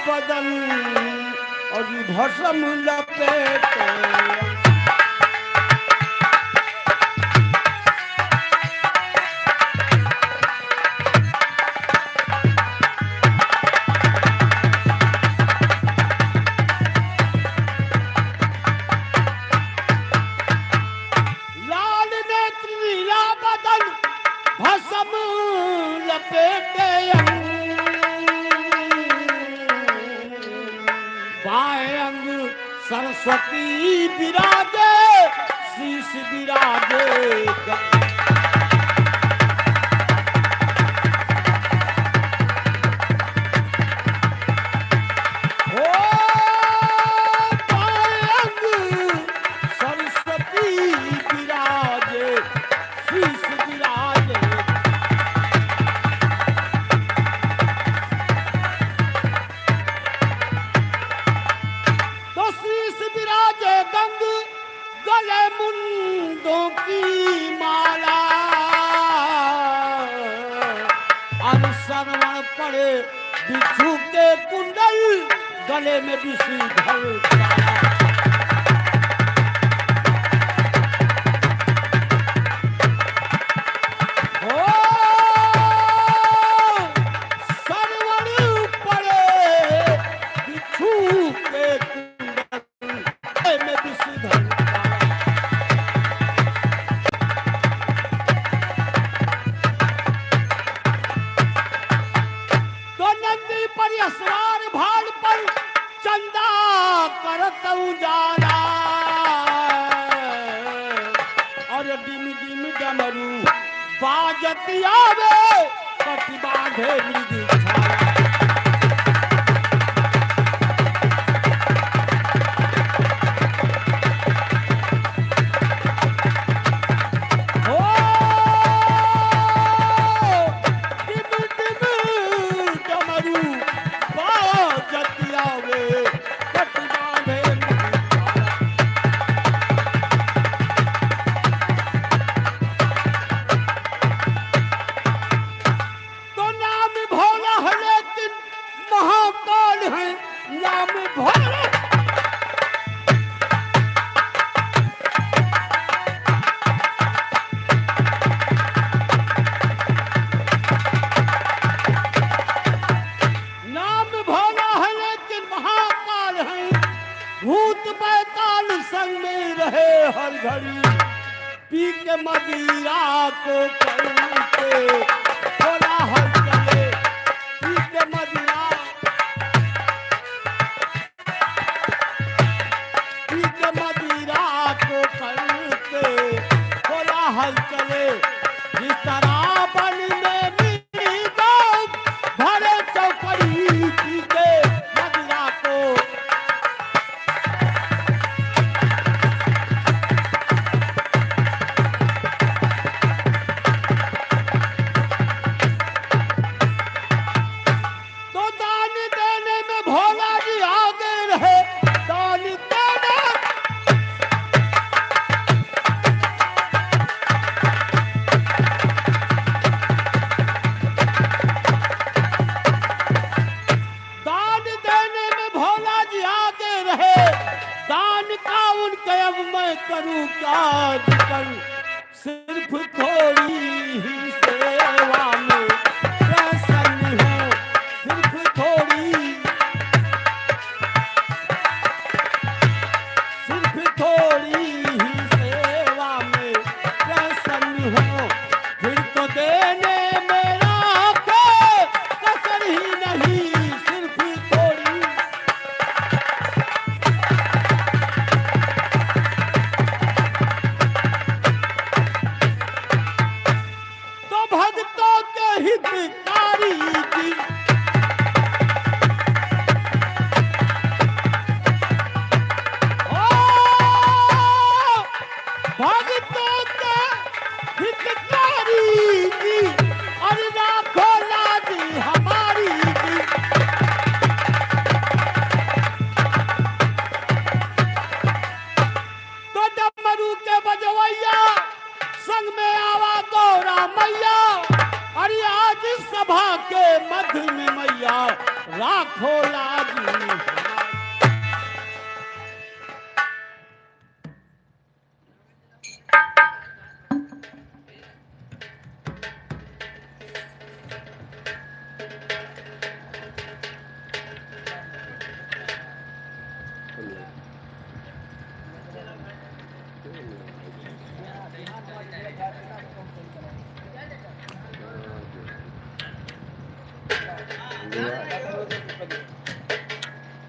बदन और भस्म लपेटे। सरस्वती विराजे शीश विराजे। सरस्वती विराजे शीश विराजे। तो शीश विराजे गंग गले मुंडों की माला। अनुसरण पड़े बिच्छू के कुंडल गले में विषधर। बाजती आवे कटी बांधे मृग छाया। भूत बैताल संग में रहे हर घड़ी। पी के मदिरा को करते थोड़ा हल चले। पी के मदिरा को करते थोड़ा हल चले। जिस तरह बन में भरे चौकड़ी पी के मदिरा को। करूं क्या आजकल सिर्फ थोड़ी ही सेवा में प्रसन्न हूँ। सिर्फ थोड़ी ही सेवा में प्रसन्न हूँ। फिर तो देने मेरा कोई कसर ही नहीं। सिर्फ थोड़ी भक्तों के हितकारी की राखो लाजी।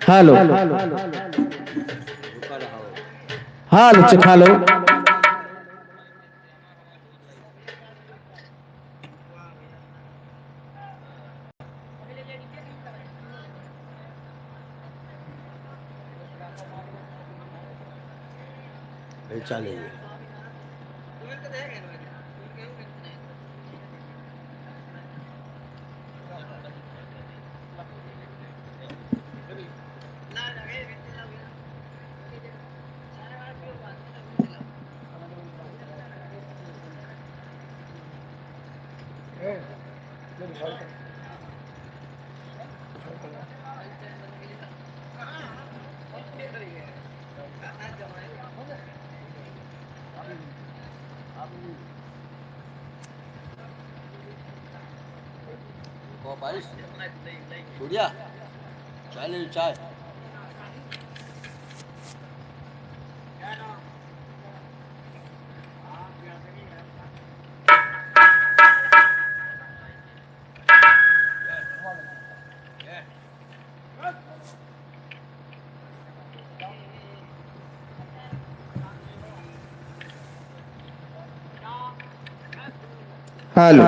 हेलो हाल खा लो। चलेंगे। सूर्या चाय ले चाय। हेलो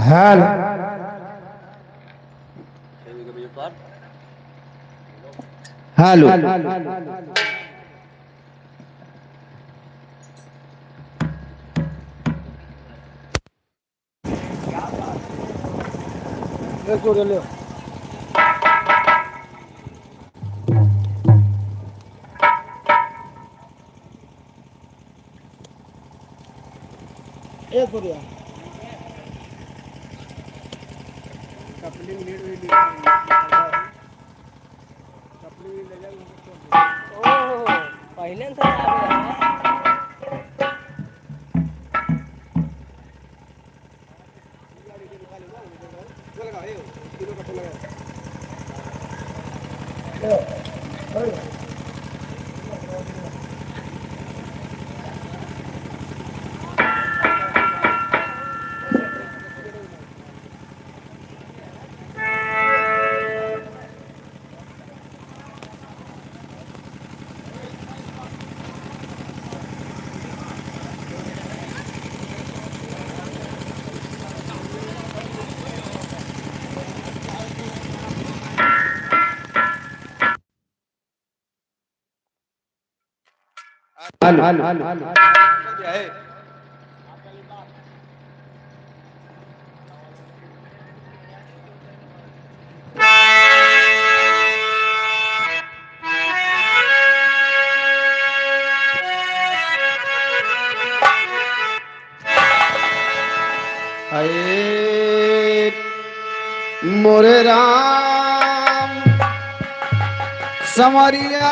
हेलो हेलो हेलो पहले से अये मोरे राम समरिया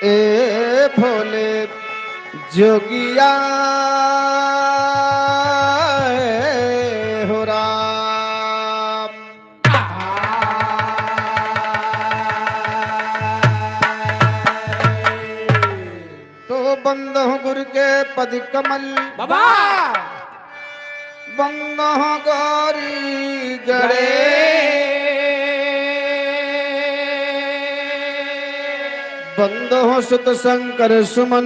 ए भोले जोगिया हो राम। तो बंद हो गुरु के पद कमल बाबा बंद हो गौरी गणे बंदो सुत शंकर सुमन,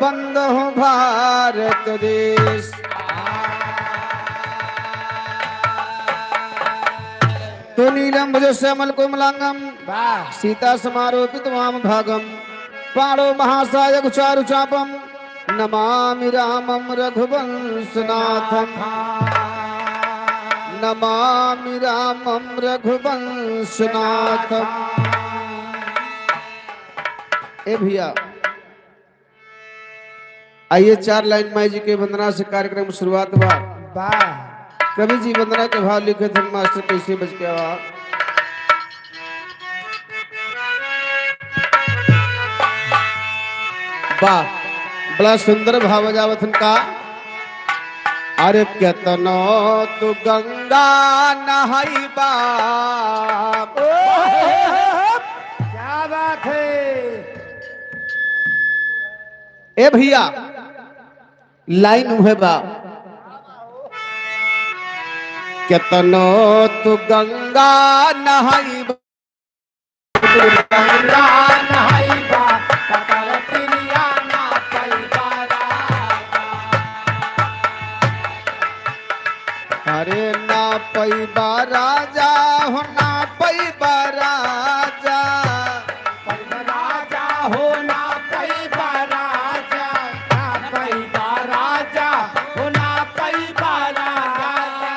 बंदो भारत देश। तो नीलम श्यामल कोमलांगम, सीता समारोपित वाम भागम, पाणो महासायक चारु चापम, नमामि रामं रघुवंशनाथम, नमामि रामं रघुवंशनाथम। ए भैया, आइए 4 लाइन माई जी के वंदना से कार्यक्रम शुरुआत हुआ। कवि जी वंदना के भाव लिखे थे मास्टर कैसे बज के आवा। वाह, बड़ा सुंदर भाव बजावत का। अरे केतनो तू गंगा नहाई बाप, क्या बात है। ए भैया लाइन हुए बा, केतनो तू गंगा नहाई बा, गंगा नहाइबा कतर तिरिया ना पैबा राजा। अरे ना पैबा राजा हो, ना पैबा राजा, पैबा राजा हो ना पैबा राजा, ना पैबा राजा हो ना पैबा राजा।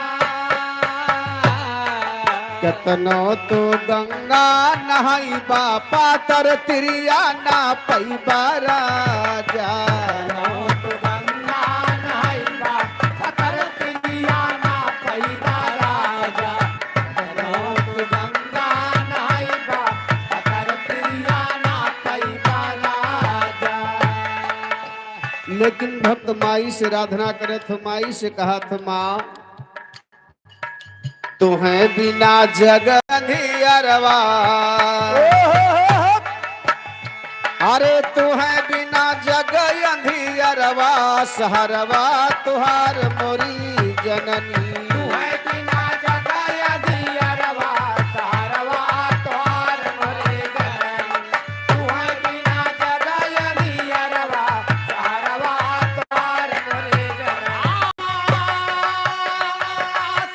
केतनो तू गंगा नहाई बा, पातर तिरिया ना पैबा राजा। तो गंगा नहाइबा कतर तिरिया ना पैबा राजा। तो गंगा नहाइबा कतर तिरिया ना पैबा राजा। लेकिन भक्त माई से आराधना करे तो माई से कहा तो माँ तुम्हें बिना जग अंधियरवा, अरे तुम्हें बिना जग अंधियरवा, सहरवा तुहार मोरी जननी। तू है बिना जगह अधियरवा, सहरवा तोहार मोरे जननी। तू है बिना जगह अधियरवा, सहरवा तोहार मोरे जननी।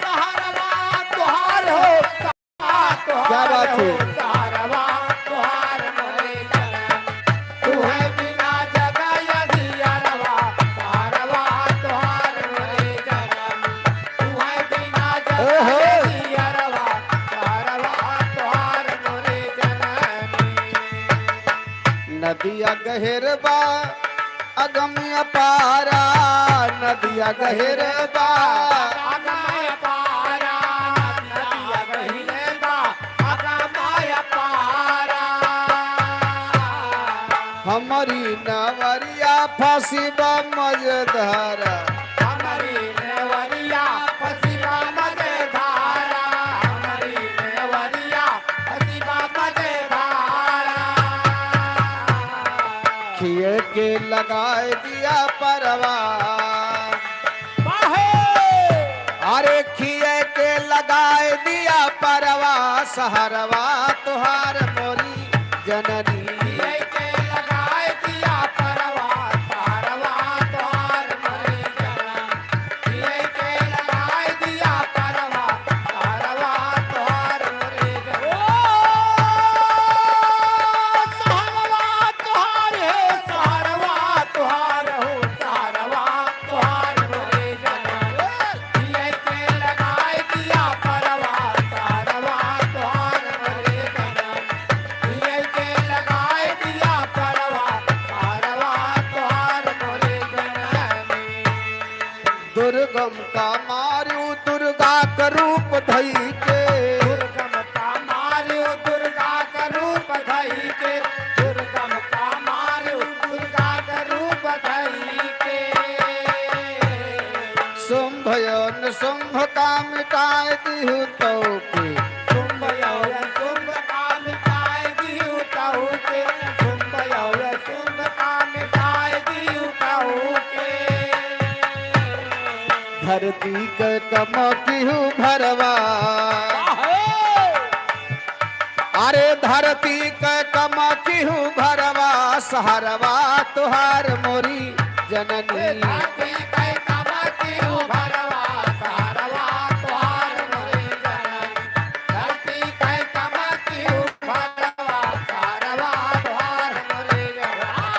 सहरवा तोहार हो, क्या बात है? सहरवा तोहार मोरे जननी। तू है बिना जगह अधियरवा, सहरवा तोहार मोरे जननी। तू है बिना जगह अधियरवा, सहरवा तोहार मोरे जननी। नदिया गहेरबा अगम्य पारा, नदिया गहेरबा अगमय पारा, नदिया गहिले बा, अगमय पारा। हमारी नवरिया फांसी बा मजधारा, हमारी नेवरिया पसिबा मजेदारा, हमारी नेवरिया पसिबा मजेदारा। खिए के लगाए दिया परवा, अरे खिए के लगाए दिया परवा, सहरवा तुहार मोरी जननी। ये के लगाए दिया परवा, सहरवा तोहार मोरे जननी। ये के लगाए दिया परवा, सहरवा तोहार मोरे जननी। सहरवा तोहार है, सहरवा तोहार हो, सहरवा तोहार मोरे जननी। ये के लगाए दिया परवा, सहरवा तोहार मोरे जननी। ये के लगाए दिया परवा, सहरवा तोहार मोरे जननी। दुर्गम का मारू दुर्गा का रूप धई के, दुर्गम का मार्यो दुर्गा का रूप धई के, दुर्गम का मार्यो दुर्गा का रूप धई के। शुंभ यौन शुंभ का मिटाए दिहु तो के, शुंभ यौर शुंभ का मिटाए दिहु तहु के, शुंभ यौर शुंभ का मिटाए दिहु तहु के। धरती के कमकिहु भरवा, अरे धरती के कमकी हूँ घरवा सहरवा तुहार मोरी जननी धरती के कमकी हूँ घरवा सहरवा तुहार मोरी जननी धरती के कमकी हूँ घरवा सहरवा तुहार मोरी जननी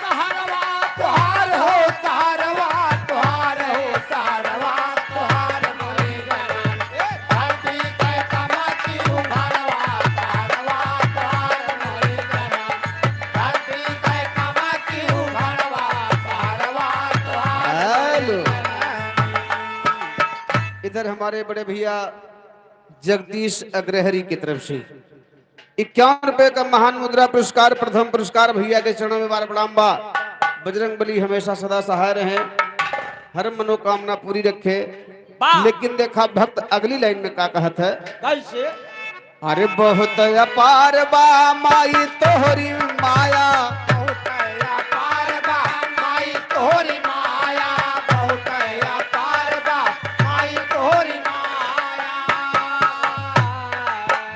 सहरवा तुहार हो सहरवा तुहार हो सहरवा तुहार मोरी जननी धरती के कमकी हूँ घरवा सहरवा तुहार मोरी जननी धरती के कमकी हूँ घरवा सहरवा तुहार हेलो। इधर हमारे बड़े भैया जगदीश अग्रहरी की तरफ से 51 रुपए का महान मुद्रा पुरस्कार प्रथम पुरस्कार भैया के चरणों में बार प्रणाम बा। बजरंग बली हमेशा सदा सहाय रहे, हर मनोकामना पूरी रखे। लेकिन देखा भक्त अगली लाइन में क्या कहत है, कैसे? अरे बहुत अपार बा माई तोहरी माया बहुत अपार बा माई तोहरी माया बहुत अपार बा माई तोहरी माया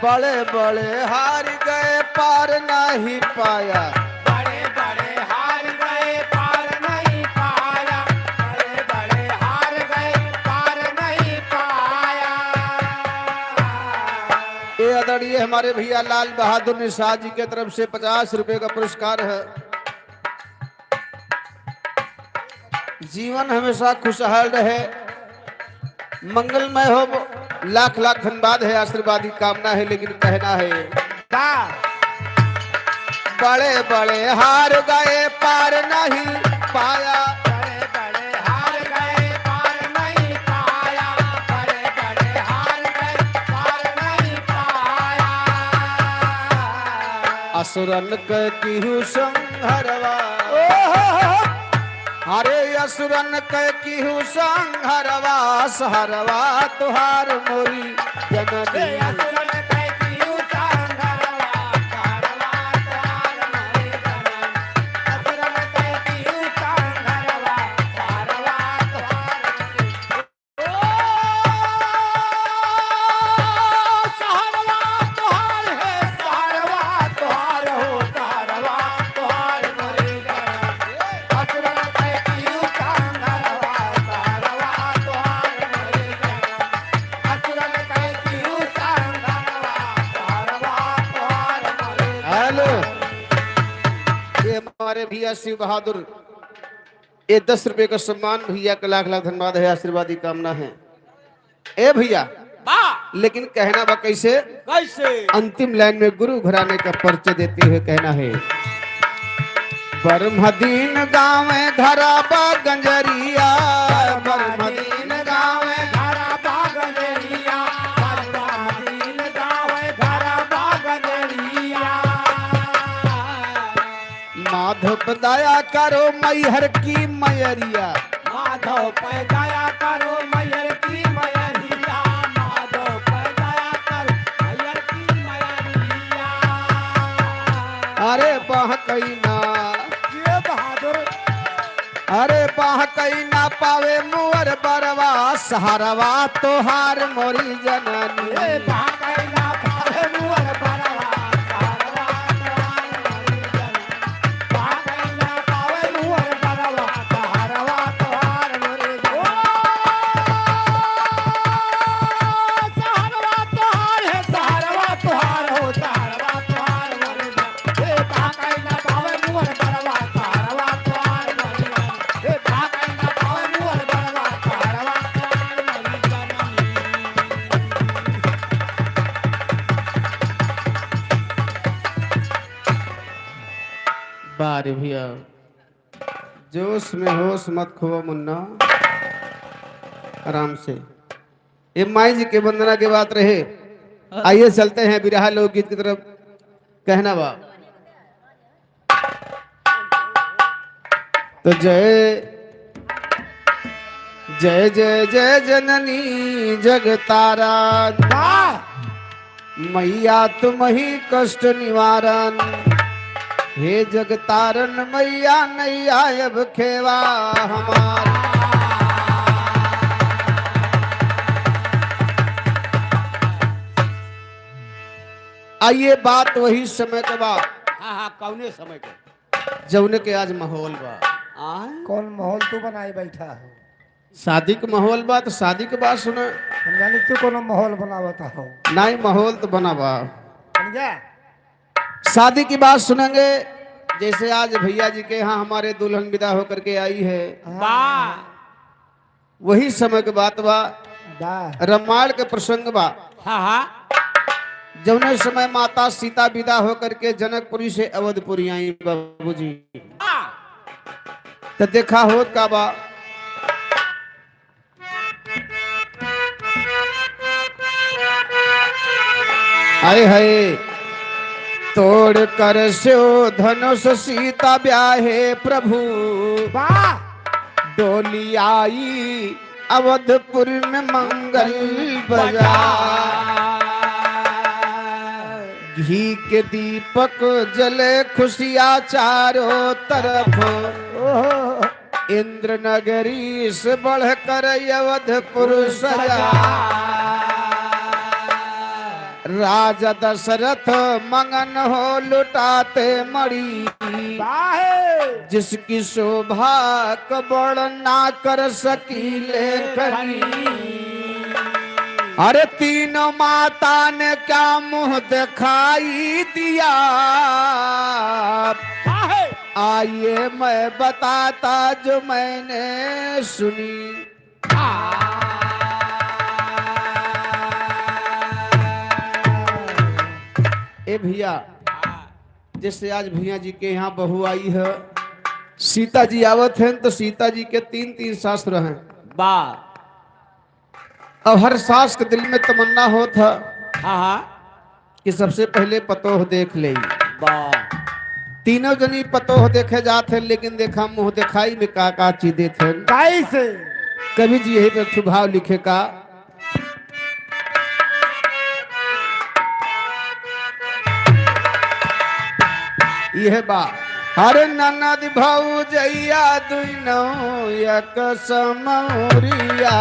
बड़े बड़े हार गए पार नहीं पाया बड़े बड़े हार गए पार नहीं पाया बड़े बड़े हार गए पार नहीं पाया ये आदरणीय हमारे भैया लाल बहादुर निषाद जी की तरफ से 50 रुपए का पुरस्कार है। जीवन हमेशा खुशहाल रहे, मंगलमय हो, लाख लाख धन्यवाद है, आशीर्वाद की कामना है। लेकिन कहना है का बड़े बड़े हार गए पार नहीं पाया बड़े बड़े हार गए पार नहीं पाया बड़े बड़े हार गए पार नहीं पाया असुरन के किहु संहरवा अरे असुरन के किहु संहरवा सहरवा तुहार मोरी जननी असुरन कह किहु संघरवा सहरवा तुहार मोरी जननी असुरन कह किहु संघरवा सहरवा तुहार मोरी सहरवा तुहार है सहरवा तुहार हो सहरवा तुहार मोरी जननी असुरन कह किहु संघरवा सहरवा तुहार मोरी जननी असुरन कह किहु संघरवा सहरवा तुहार मोरी हेलो। ये हमारे भैया शिव बहादुर, ये 10 रुपए का सम्मान भैया का लाख लाख धन्यवाद है, आशीर्वाद की कामना है। ए भैया बा लेकिन कहना बा कैसे, कैसे? अंतिम लाइन में गुरु घराने का परिचय देते हुए कहना है बरमदीन गाँव घरा बा गंजरिया बरमदीन गाँव घरा बागलेरिया बरमदीन गाँव घरा बागलेरिया माधव दया करो मैहर की मैरिया माधव पे दया करो मैयर की मैरिया माधव पे दया करो मैयर की मैरिया अरे बहकैना ये बहादुर अरे बहकैना पावे मुअर बरवा सहारवा तोहार मोरी जननी ए भागैला पावे मुअर बरवा सहरवा तुहार मोरी जननी भागैला पावे मुअर बरवा सहरवा तुहार मोरी सहरवा तुहार है सहरवा तुहार हो सहरवा तुहार मोरी जननी ए भागैला पावे मुअर बरवा सहरवा तुहार मोरी जननी ए भागैला पावे मुअर बरवा सहरवा तुहार मोरी जननी बारे भैया जोश में होश मत खो मुन्ना, आराम से। ये माई जी के वंदना के बात रहे। आइए चलते हैं बिरहा लोकगीत की तरफ। कहना बा तो जय जय जय जय जननी जगतारा मैया तुम ही कष्ट निवारण हे जगतारण मैया नैया अब खेवा हमारा। आइए बात वही समय के बा हाँ हाँ कौने समय के जौने के आज माहौल बा। आय कौन माहौल तू बनाए बैठा हो? शादी के माहौल बा तो शादी के बात सुना। हम जानी तू कोनो माहौल बनावता हो। नहीं माहौल तो बना बा। समझा? शादी की बात सुनेंगे। जैसे आज भैया जी के यहाँ हमारे दुल्हन विदा होकर के आई है, बा वही समय के बात बा। वाह रामायण के प्रसंग बा। हाँ हाँ जौने समय माता सीता विदा होकर के जनकपुरी से अवधपुरी आई बाबूजी, तो देखा होत का बा। आए हाय तोड़ कर स्यो धनुष सीता ब्याहे प्रभु, वाह डोली आई अवधपुर में मंगल बजा। घी के दीपक जले खुशियाँ चारों तरफ, ओहो इंद्र नगरी से बढ़कर अवधपुर सजा। राजा दशरथ मगन हो लुटाते मणि, वाह जिसकी शोभा का वर्णना कर सकीले करी। अरे तीनों माता ने क्या मुंह दिखाई दिया, आइए मैं बताता जो मैंने सुनी। ए भैया जैसे आज भैया जी के यहाँ बहू आई है, सीता जी आवत हैं तो सीता जी के तीन तीन शास्त्र हैं। बा अब हर सास के दिल में तमन्ना होता हाँ हाँ कि सबसे पहले पतोह देख ले। बा तीनों जनी पतोह देखे जाते, लेकिन देखा मुंह दिखाई में का चीजें थे। कैसे? कभी जी यही पर सुभाव लिखे का। यह बा हरे ननद भौजैया दुनो एक समौरिया,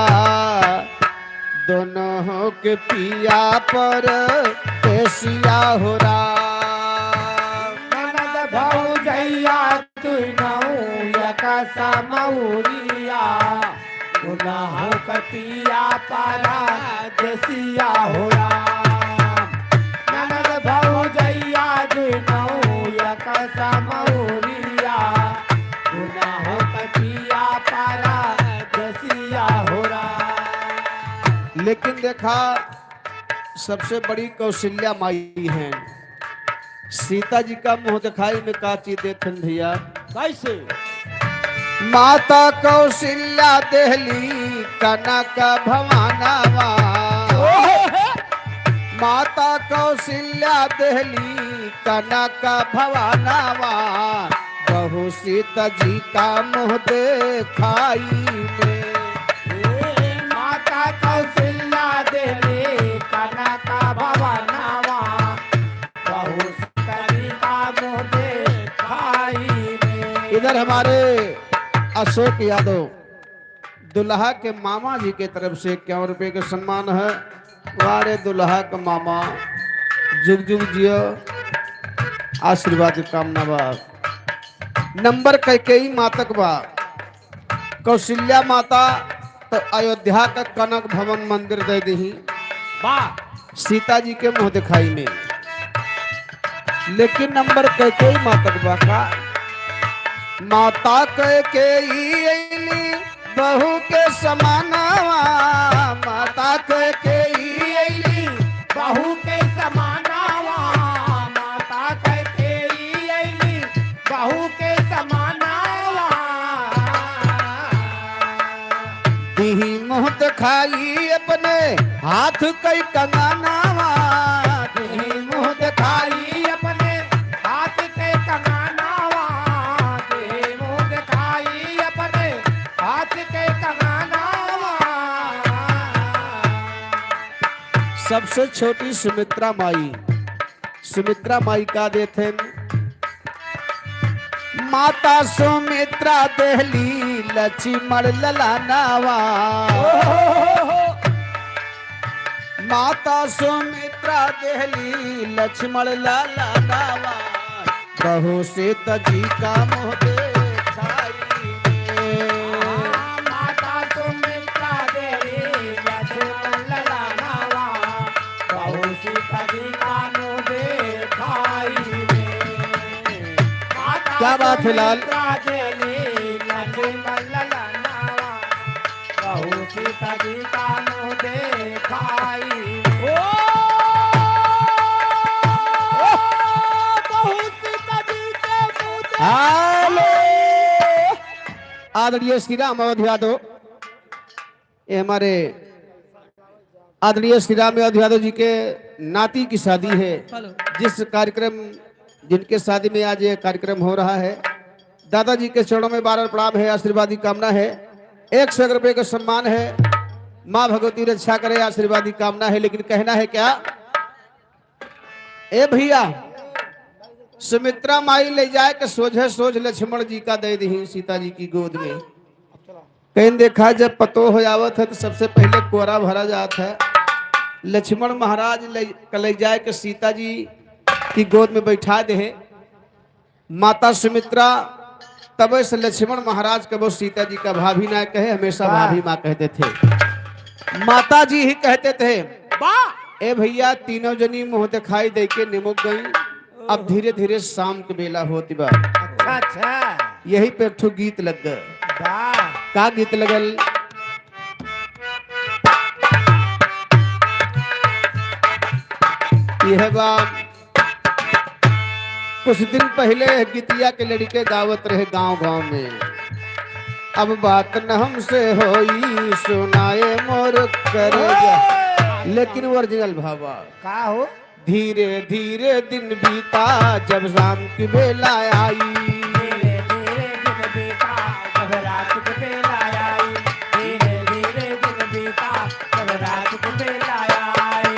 दोनों के पिया पर पेशिया हो राम। ननद भौजैया तुनौ यका समौरिया, गुनाह कतिया पारा देसिया हो राम। ननद भौजैया तुनौ यका समौरिया, गुनाह कतिया पारा देसिया हो राम। लेकिन देखा सबसे बड़ी कौशल्या माई है। सीता जी का मुंह दिखाई में का चीज देते भैया। कैसे? माता कौशल्या देहली कनक भवानावा, माता कौशल्या देहली कनक भवानावा, बहू सीता जी का मुंह दिखाई में। माता कौशल्या देवी कनक भवनवा, बहु कवि का मुँह दिखाई में। इधर हमारे अशोक यादव दुल्हा के मामा जी के तरफ से 51 रुपए का सम्मान है। वारे दुल्हा का मामा जुग जुग जियो, आशीर्वाद की कामना बा। नंबर कैकेयी मातक बा, कौशल्या माता तो अयोध्या का कनक भवन मंदिर दे दी बा सीता जी के मुंह दिखाई में। लेकिन नंबर कैकेयी मातक बा का, माता कैकेयी बहू के समानवा, माता कैकेयी बहु के समानावा, माता कैकेयी बहु के समानावा। दिही मुंह दिखाई अपने हाथ कई कंगनावा, दिही मुंह दिखाई अपने हाथ के कंगनावा, दे मुँह दिखाई अपने हाथ के कंगनावा। सबसे छोटी सुमित्रा माई, सुमित्रा माई का देथे माता सुमित्रा देहली लक्ष्मण ललानावा, माता सुमित्रा सुमित्रा देहली लक्ष्मण लाला नावा बहु सीता जी का मोह देखाई माता सुमित्रा देवी लक्ष्मण लला नावा बहु सीता जी का मुँह देखाई क्या बात है लाल? लक्ष्मण लला नावा बहु सीता जी का मुँह देखाई हेलो आदरणीय श्री राम अवध यादव, ये हमारे आदरणीय श्री राम अवध यादव जी के नाती की शादी है। जिस कार्यक्रम जिनके शादी में आज ये कार्यक्रम हो रहा है, दादाजी के चरणों में बार प्रणाम है, आशीर्वादी कामना है। 100 रुपए का सम्मान है। माँ भगवती रक्षा करे, आशीर्वादी कामना है। लेकिन कहना है क्या, ए भैया सुमित्रा माई ले जाए के सोझे सोझ लक्ष्मण जी का दे दी सीता जी की गोद में। कहीं देखा जब पतो हो आवत है तो सबसे पहले कोरा भरा जाता है। लक्ष्मण महाराज ले जाए के सीता जी की गोद में बैठा दे। माता सुमित्रा तब से लक्ष्मण महाराज कबो सीता जी का भाभी ना कहे, हमेशा भाभी माँ कहते थे, माता जी ही कहते थे। ए भैया तीनों जनी मुंह दिखाई दे के निमुक गई। अब धीरे धीरे शाम के बेला होती बा। अच्छा यही पे एक ठो गीत लग गए। का गीत लगल, यह बात कुछ दिन पहले गीतिया के लड़के गावत रहे गांव गांव में। अब बात न हमसे होई सुनाए मोर करेगा, लेकिन ओरिजिनल भावा का हो धीरे धीरे दिन बीता जब शाम की बेला आई। धीरे धीरे दिन बीता जब रात की बेला आई। धीरे धीरे दिन बीता जब रात की बेला आई।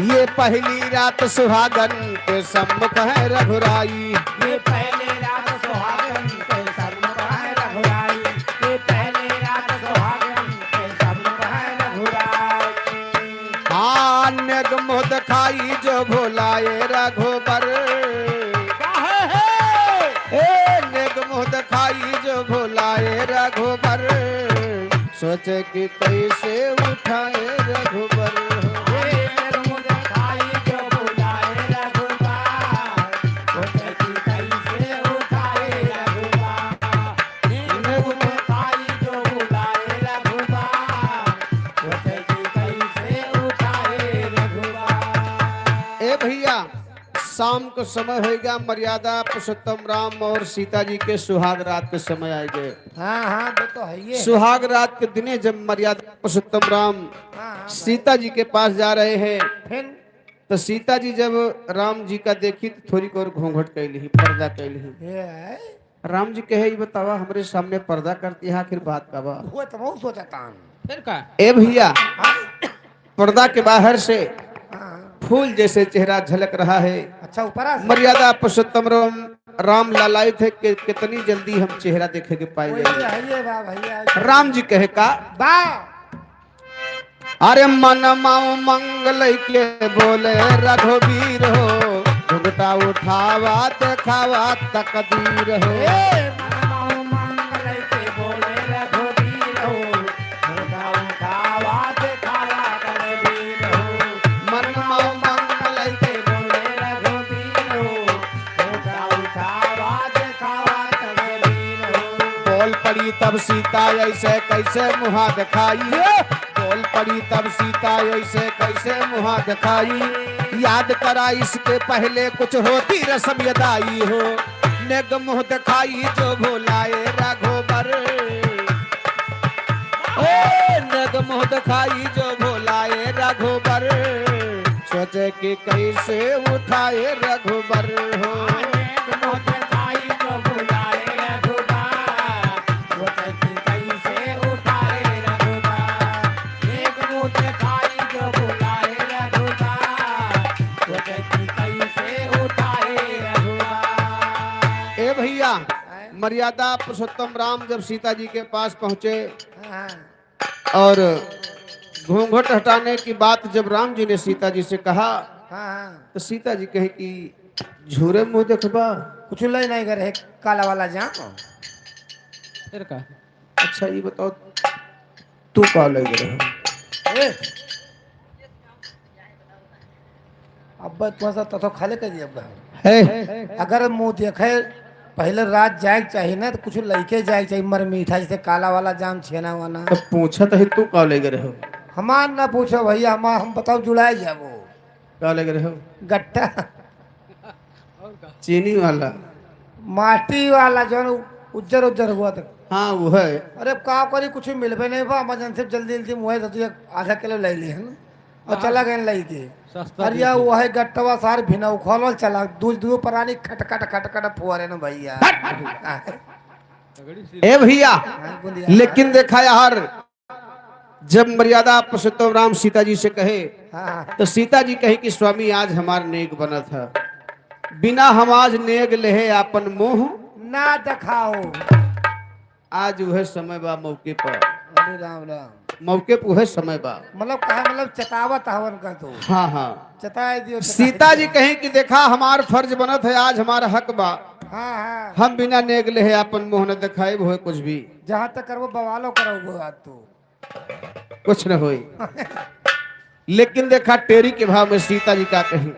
ये पहली रात सुहागन के सम्मुख है रघुराई। ये पहले रात सुहागन के सम्मुख है रघुराई। ये पहले रात सुहागन के सम्मुख है रघुराई। हाँ नेग मुँह दिखाई जो भोलाए रघुबर। ए नेग मुँह दिखाई जो भोलाए रघुबर। सोचे कि कैसे उठाए रघुबर। भैया शाम को समय होगा, मर्यादा पुरुषोत्तम राम और सीता जी के सुहाग रात के समय आए गए। हाँ हाँ वो तो है ही। सुहाग रात के दिने जब मर्यादा पुरुषोत्तम राम सीता जी के पास जा रहे हैं, फिर तो सीता जी जब राम जी का देखी तो थोड़ी और घूंघट कैली, पर्दा कैली। ये है राम जी कहे बतावा हमरे सामने पर्दा करती है, आखिर बात का बा। वो तो बहुत सोचता फिर का ए भैया पर्दा के बाहर से हाँ फूल जैसे चेहरा झलक रहा है। अच्छा ऊपर आ मर्यादा पुरुषोत्तम राम लालायित है कि कितनी जल्दी हम चेहरा देखेंगे पाए जाएंगे। भैया राम जी कहे का बा अरे मन माओ मंगल के बोले रघुवीर हो, घुंघटा उठावा दिखावा तकदीर हो। पड़ी तब सीता ऐसे कैसे मुहा दिखाई। बोल पड़ी तब सीता ऐसे कैसे मुहा दिखाई। याद करा इसके पहले कुछ होती रस्म यदाई हो। नेग मुह दिखाई जो भोलाए राघोबर। नेग मुह दिखाई जो भोलाए राघोबर। सोचे कि कैसे उठाए रघुबर हो। मर्यादा पुरुषोत्तम राम जब सीता जी के पास पहुंचे और घूंघट हटाने की बात जब राम जी ने सीता जी से कहा हाँ हाँ तो सीता जी कहे कि झूरे मुंह देखबा। कुछ लई नहीं करे काला वाला जाम फिर का अच्छा ये बताओ तू का लग रहे ए अब तुम तो खाले कर दिया अब है? अगर मुंह देखे पहले रात जाए के चाहिए ना तो कुछ लइके जाए के चाहिए मर मीठा जैसे काला वाला जाम छेना वाला तो पूछा तो तू का लग रहे हो? हमार ना पूछो भैया हम बताओ जुड़ाए जाबो का लग रहे हो? गट्टा चीनी वाला। माटी वाला जो उज्जर उज्जर हुआ था हाँ वो है। अरे का करी कुछ मिलबे नहीं बा इमरजेंसी जल्दी जल्दी मुहे तो आधा किलो ले ली है ना और चला गए लई के सस्ता अरे यार वो है गट्टवा सार भिना उखोल चला दूध दूध परानी खटखट खटखट फुआरे ना भैया ए भैया बुंदिया। लेकिन देखा यार जब मर्यादा पुरुषोत्तम राम सीता जी से कहे हाँ तो सीता जी कहे कि स्वामी आज हमार नेक बना था बिना हम आज नेग लेहे आपन मोह ना दिखाओ आज वह समय बा मौके पर अरे राम राम मौके पर वह समय बा। मतलब कहा मतलब चतावत हवन का तो हाँ हाँ चताए दियो सीता जी कहे कि देखा हमार फर्ज बनत है आज हमारा हक बा हाँ हाँ हम बिना नेग लेहे आपन मोह न दिखाए वो कुछ भी जहाँ तक कर वो बवालो करो वो आज तो कुछ न होई। लेकिन देखा टेरी के भाव में सीता जी का कही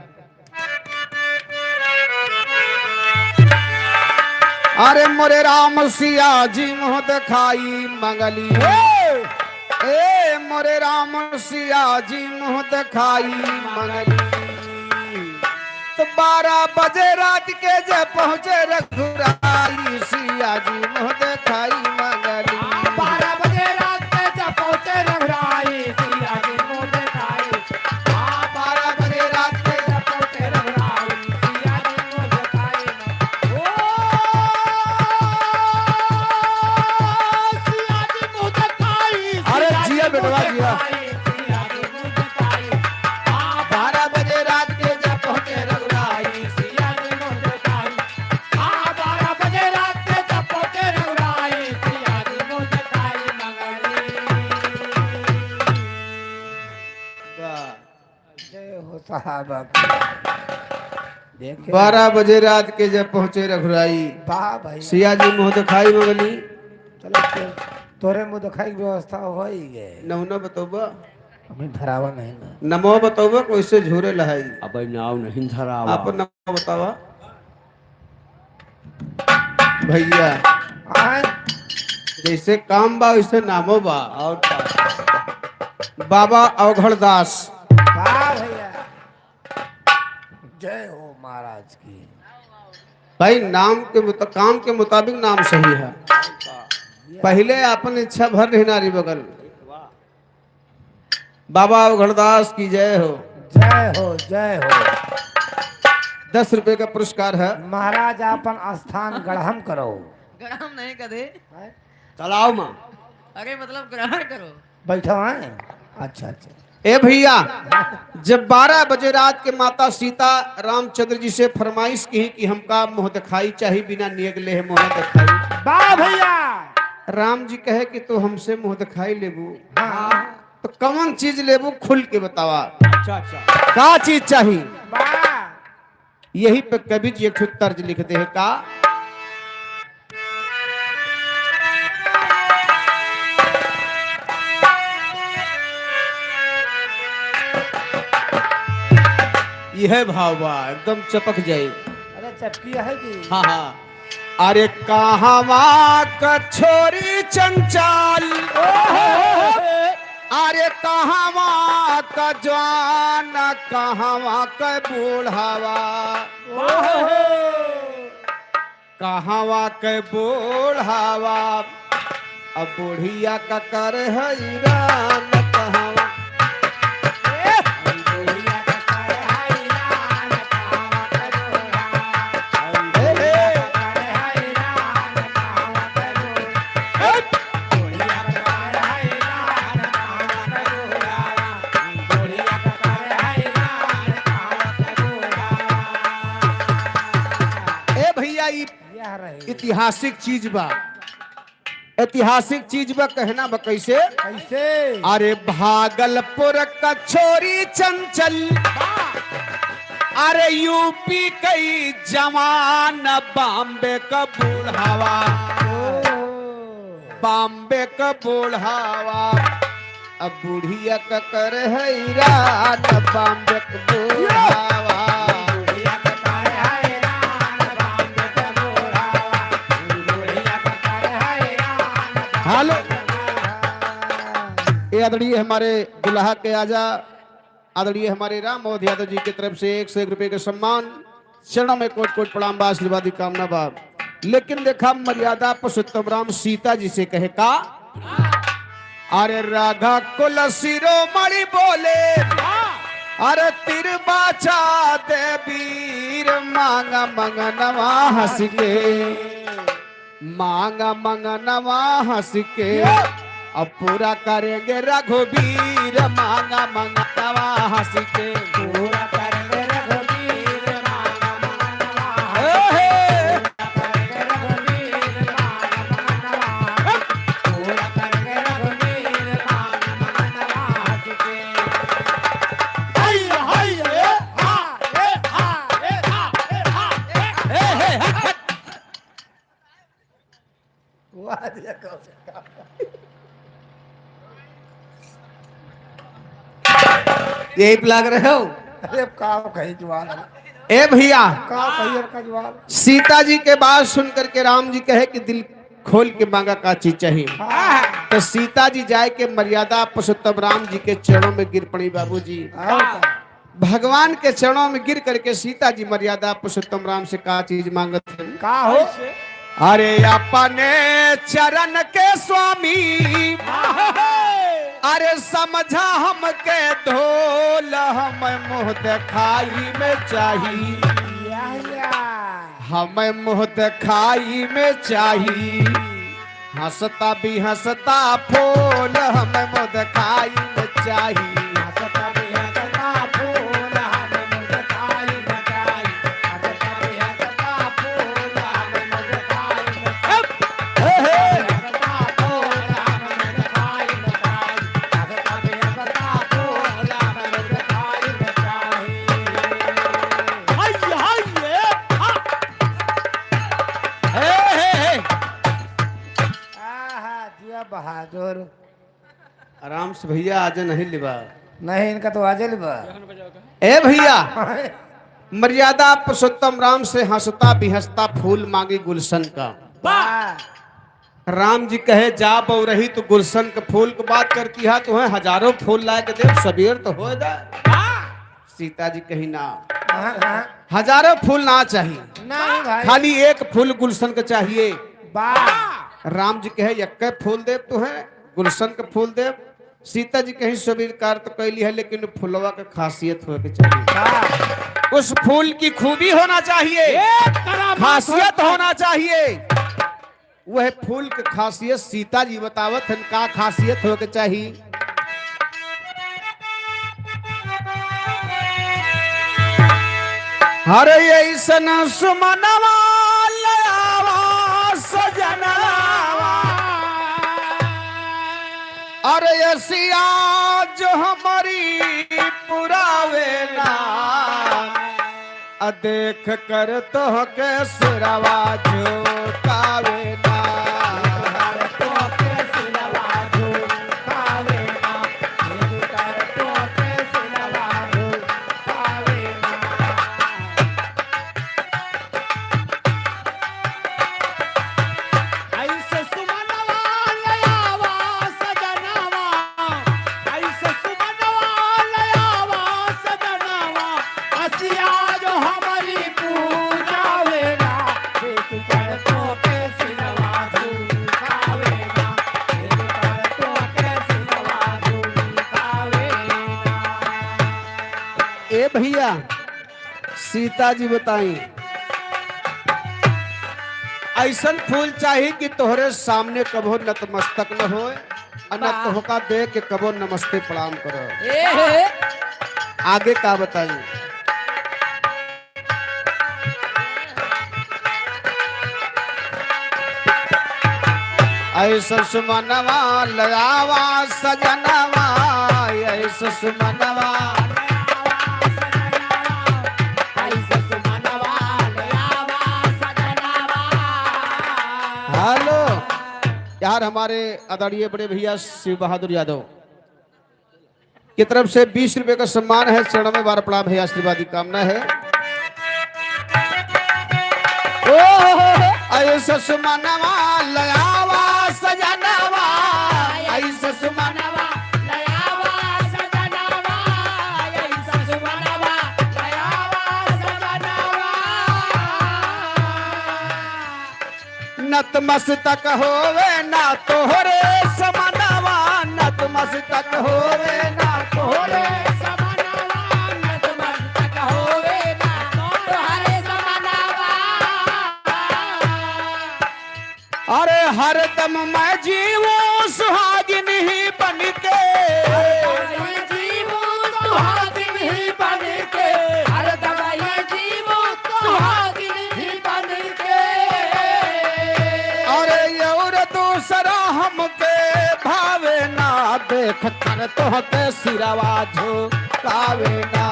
अरे मोरे राम सिया जी मुँह दिखाई मंगली ए मोरे राम सिया जी मुँह दिखाई मंगली तो 12 बजे रात के जे पहुँचे रघुराई सिया जी मुँह दिखाई मंगली 12 बजे रात के जब पहुंचे रघुराई सिया जी मुँह दिखाई 12 बजे रात के जब पहुंचे रघुराई सिया जी मुँह दिखाई सिया जी मुँह दिखाई अरे जिया बेटवा जिया। सिया जी मुँह दिखाई 12 बजे रात के जब पहुँचे रघुराई सिया जी मुँह दिखाई 12 बजे रात के जब पहुंचे रघुराई सिया जी मुँह दिखाई जय हो साहब देखे 12 बजे रात के जब पहुँचे रघुराई वाह भाई सिया जी मुँह दिखाई मंगली चलो तोरे मुँह दिखाई की व्यवस्था हो ही गए नौना बतौबा हमें धरावा नहीं ना नमो बतौबा कैसे झूरे लहाई अब नाव नहीं धरावा आप नमो बतावा भैया आए जैसे काम बा वैसे नामो बा। और बाबा अवघड़ दास वाह भैया जय हो महाराज की भाई नाम के काम के मुताबिक नाम सही है। पहले अपन इच्छा भर नहीं नारी बगल बाबा अवघड़दास की जय हो। जय हो जय हो 10 रुपए का पुरस्कार है। महाराज अपन स्थान ग्रहण करो ग्रहण नहीं करे चलाओ माँ अरे मतलब ग्रहण करो बैठो हैं अच्छा अच्छा ए भैया जब 12 बजे रात के माता सीता रामचंद्र जी से फरमाइश की कि हमका मुँह दिखाई चाहिए बिना नियग ले मुँह दिखाई। वाह भैया राम जी कहे कि तू हमसे मुँह दिखाई लेबू हाँ तो कौन चीज लेबू खुल के बतावा अच्छा अच्छा का चीज चाहिए। वाह यही पे कवि जी एक ठो तर्ज लिखते हैं का यह भाव बा एकदम चपक जाए। अरे चटकी है कि हाँ हाँ अरे कहवा कछोरी चंचाल अरे कहवा का जवान कहवा का बूढ़ावा कहवा के बूढ़ावा अब बुढ़िया का कर हैरान कहवा ए भैया यह रहे ऐतिहासिक चीज बा ऐतिहासिक चीज बा कहना बा कैसे। कैसे अरे भागलपुर का छोरी चंचल, अरे यूपी कई जवान, बॉम्बे का बूढ़ावा, बॉम्बे का बूढ़ावा, अब बुढ़िया का कर है ईरान, बॉम्बे का बूढ़ावा। हेलो, ये आदरणीय हमारे दुल्हा के आजा आदरणीय हमारे राम मोहन यादव जी की तरफ से 101 रुपए के सम्मान, चरणों में कोट कोट प्रणाम बा, आशीर्वादी कामना बा। लेकिन देखा मर्यादा पुरुषोत्तम राम सीता जी से कहे का, अरे राधा कुल शिरोमणि बोले, अरे तिर बाचा दे वीर, मांगा मंगनवा हंस के, मांगा मंगनवा हंस के, अब पूरा करेंगे रघुवीर, मांगा मंगनवा हंस के, पूरा करेंगे रघुवीर, मांगा मंगनवा यही लाग रहे हो। अरे का कही जवान ए भैया, का कही का जवान। सीता जी के बात सुन करके राम जी कहे कि दिल खोल के मांगा का चीज चाहिए। तो सीता जी जाए के मर्यादा पुरुषोत्तम राम जी के चरणों में गिर पड़ी। बाबूजी भगवान के चरणों में गिर करके सीता जी मर्यादा पुरुषोत्तम राम से का चीज मांगत है। का हो अरे अपने चरण के स्वामी, अरे समझा हमके धोल, हम मुँह दिखाई में चाहिए, हमें मुँह दिखाई में चाहिए, हंसता भी हंसता फूल, हमें मुँह दिखाई में चाहिए, हंसता भी हंसता फूल, हमें मुँह दिखाई में चाहिए, हंसता भी हंसता फूल, हमें मुँह दिखाई में चाहिए, हंसता फूल, हमें मुँह दिखाई में चाहिए, हंसता भी हंसता फूल, हमें मुँह दिखाई में चाहिए। दिया बहादुर आराम से भैया आज नहीं लिबा। नहीं इनका तो आजे लिबा। ए भैया, मर्यादा पुरुषोत्तम राम से हंसता भी हंसता फूल मांगे गुलशन का। राम जी कहे जा बहु रही तो गुलशन के फूल की बात करती है, तो है हजारों फूल लाए के देव सबेर तो हो जाए। सीता जी कही ना, हजारों फूल ना चाहिए, नहीं भाई खाली एक फूल गुलशन का चाहिए। बा राम जी कहे यक्के फूल देव तो है, गुलशन के फूल देव। सीता जी कहीं सबीर कार तो कैली है, लेकिन फुलवा का खासियत हो के चाहिए, उस फूल की खूबी होना चाहिए, खासियत होना चाहिए। वह फूल की खासियत सीता जी बतावत है, का खासियत हो के चाहिए। हरे ऐसन सुमनवा लयावा सजनवा, अरे यसिया जो हमारी पुरावे ना, देख कर तो के सिरवा झुकावे ना, तो के सिरवा झुकावे ना, देख कर तो के सिरवा झुकावे ना। ऐसे सुमनवा लयावा सजनवा, ऐसे सुमनवा लयावा सजनवा, हसिया जो हमारी पूजावे ना, देख कर तो के सिरवा झुकावे ना, देख कर तो के सिरवा झुकावे ना। ए भैया, सीता जी बताई ऐसन फूल चाहिए कि तोहरे सामने कबो नतमस्तक न होए, न तोहका दे के कबो नमस्ते प्रणाम करो। आगे का बताई। ऐसा सुमनवा लयावा सजनवा ऐसा सुमनवा हेलो यार, हमारे आदरणीय बड़े भैया शिव बहादुर यादव की तरफ से 20 रुपए का सम्मान है। चरणों में बार प्रणाम है, आशीर्वाद की कामना है। ऐसा सुमनवा लयावा सजनवा ऐसा सुमनवा लयावा सजनवा ऐसा सुमनवा लयावा सजनवा नतमस्तक होवे ना तोहरे समनवा नतमस्तक होवे ना तोहरे समनवा नतमस्तक होवे ना तोहरे समनवा। अरे हरदम मैं जीवो सुहागिन ही बनके जीवो सुहागिन ही बनके हरदम ये जीवो सुहागिन ही बनके। अरे और दूसरा हमके भावे ना देख कर तोहके सिरवा झुकावे ना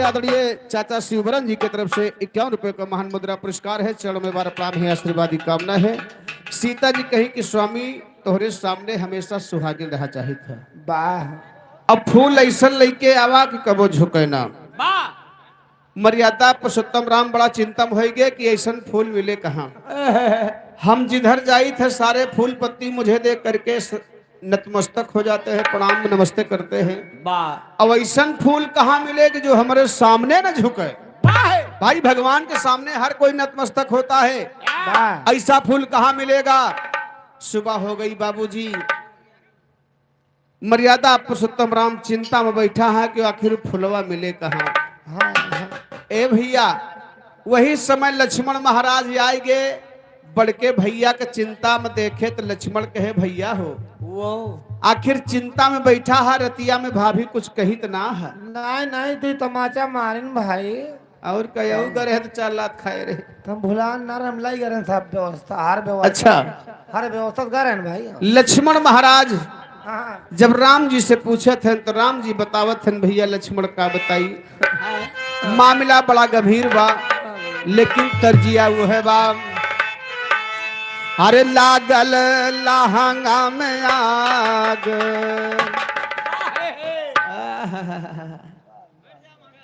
आदरणीय चाचा शिवबरन जी की तरफ से 51 रुपए का महान मुद्रा पुरस्कार है। चरणों में बार प्रणाम है, आशीर्वाद की कामना है। सीता जी कही कि स्वामी तोहरे सामने हमेशा सुहागिन रहा चाहिए था। वाह। अब फूल ऐसा लेके आवा कि कबो झुके ना। मर्यादा पुरुषोत्तम राम बड़ा चिंतन हो गए कि ऐसा फूल मिले कहाँ। हम जिधर जाई थे सारे फूल पत्ती मुझे देख करके नतमस्तक हो जाते हैं, प्रणाम नमस्ते करते हैं। अब ऐसा फूल कहाँ मिले कि जो हमारे सामने न झुके। भाई भगवान के सामने हर कोई नतमस्तक होता है, ऐसा फूल कहाँ मिलेगा। सुबह हो गई बाबूजी, मर्यादा पुरुषोत्तम राम चिंता में बैठा है कि आखिर फुलवा मिले कहाँ। ए भैया, वही समय लक्ष्मण महाराज आए गए। बड़के भैया के चिंता में देखे तो लक्ष्मण कहे भैया हो वो आखिर चिंता में बैठा है, रतिया में भाभी कुछ कही तो ना है। नहीं नहीं तू तमाचा मारिन भाई और कहू करे तो 4 लाख खाए रहे तुम भुला ना रमलाई करें सब व्यवस्था हर व्यवस्था। अच्छा हर व्यवस्था करें भाई। लक्ष्मण महाराज हाँ। जब राम जी से पूछे थे तो राम जी बतावत थे भैया लक्ष्मण का बताई मामला बड़ा गंभीर बा, लेकिन तरजिया वो है बा। अरे लागल लहंगा में आग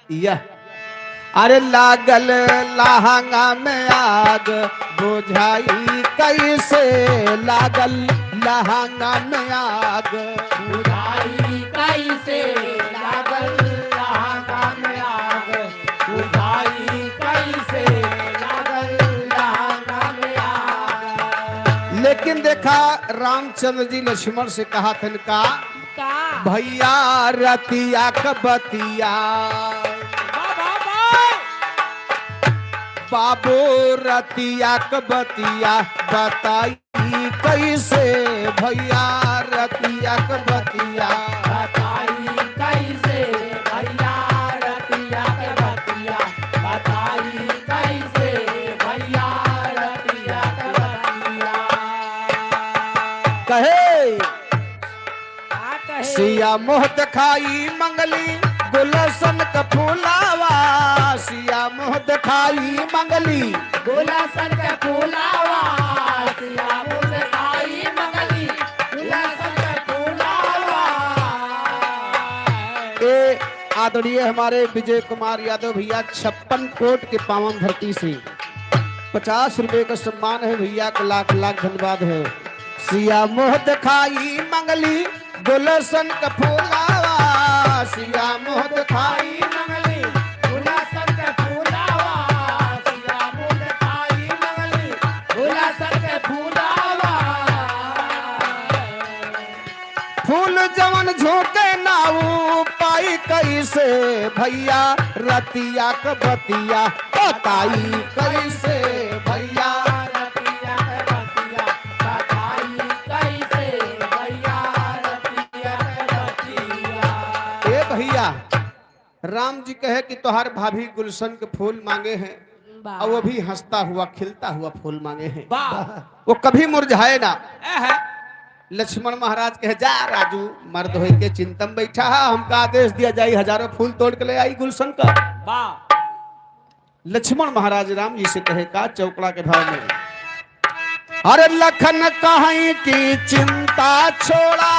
या अरे लागल लहंगा में आग बुझाई कैसे लागल लहंगा में आग बुझाई कैसे लागल लहंगा में आग बुझाई कैसे लागल लहंगा में आग। लेकिन देखा रामचंद्र जी लक्ष्मण से कहा था का भैया रतिया कबतिया बाबू रतिया कबतिया बताई कैसे भैया रतिया कबतिया बताई कैसे भैया रतिया कबतिया बताई कैसे भैया रतिया कबतिया। कहे सिया मोह दिखाई मंगली गुलशन का फूलावा सिया मोह दिखाई मंगली गुलशन का फूलावा सिया मोह दिखाई मंगली गुलशन का फूलावा। ए आदरणीय हमारे विजय कुमार यादव भैया 56 कोट के पावन धरती से 50 रुपए का सम्मान है भैया का लाख लाख धन्यवाद है। सिया मोह दिखाई मंगली गुलशन का फूलावा सिया मोह दिखाई मंगली गुलशन का फूलावा सिया मोह दिखाई मंगली गुलशन का फूलावा। फूल जवन झोंके नाऊ पाई कैसे भैया रतिया कबतिया बताई कैसे भैया रतिया कबतिया बताई कैसे भैया रतिया कबतिया। ए भैया राम जी कहे कि तुहार भाभी गुलशन के फूल मांगे हैं और वो भी हंसता हुआ खिलता हुआ फूल मांगे हैं, वो कभी मुरझाए ना। लक्ष्मण महाराज कहे जा राजू मर्द हो के चिंतन बैठा है, हमका आदेश दिया जाए हजारों फूल तोड़ के ले आई गुलशन का। लक्ष्मण महाराज राम जी से कहे का चौकड़ा के भाव में, अरे लखन कहीं की चिंता छोड़ा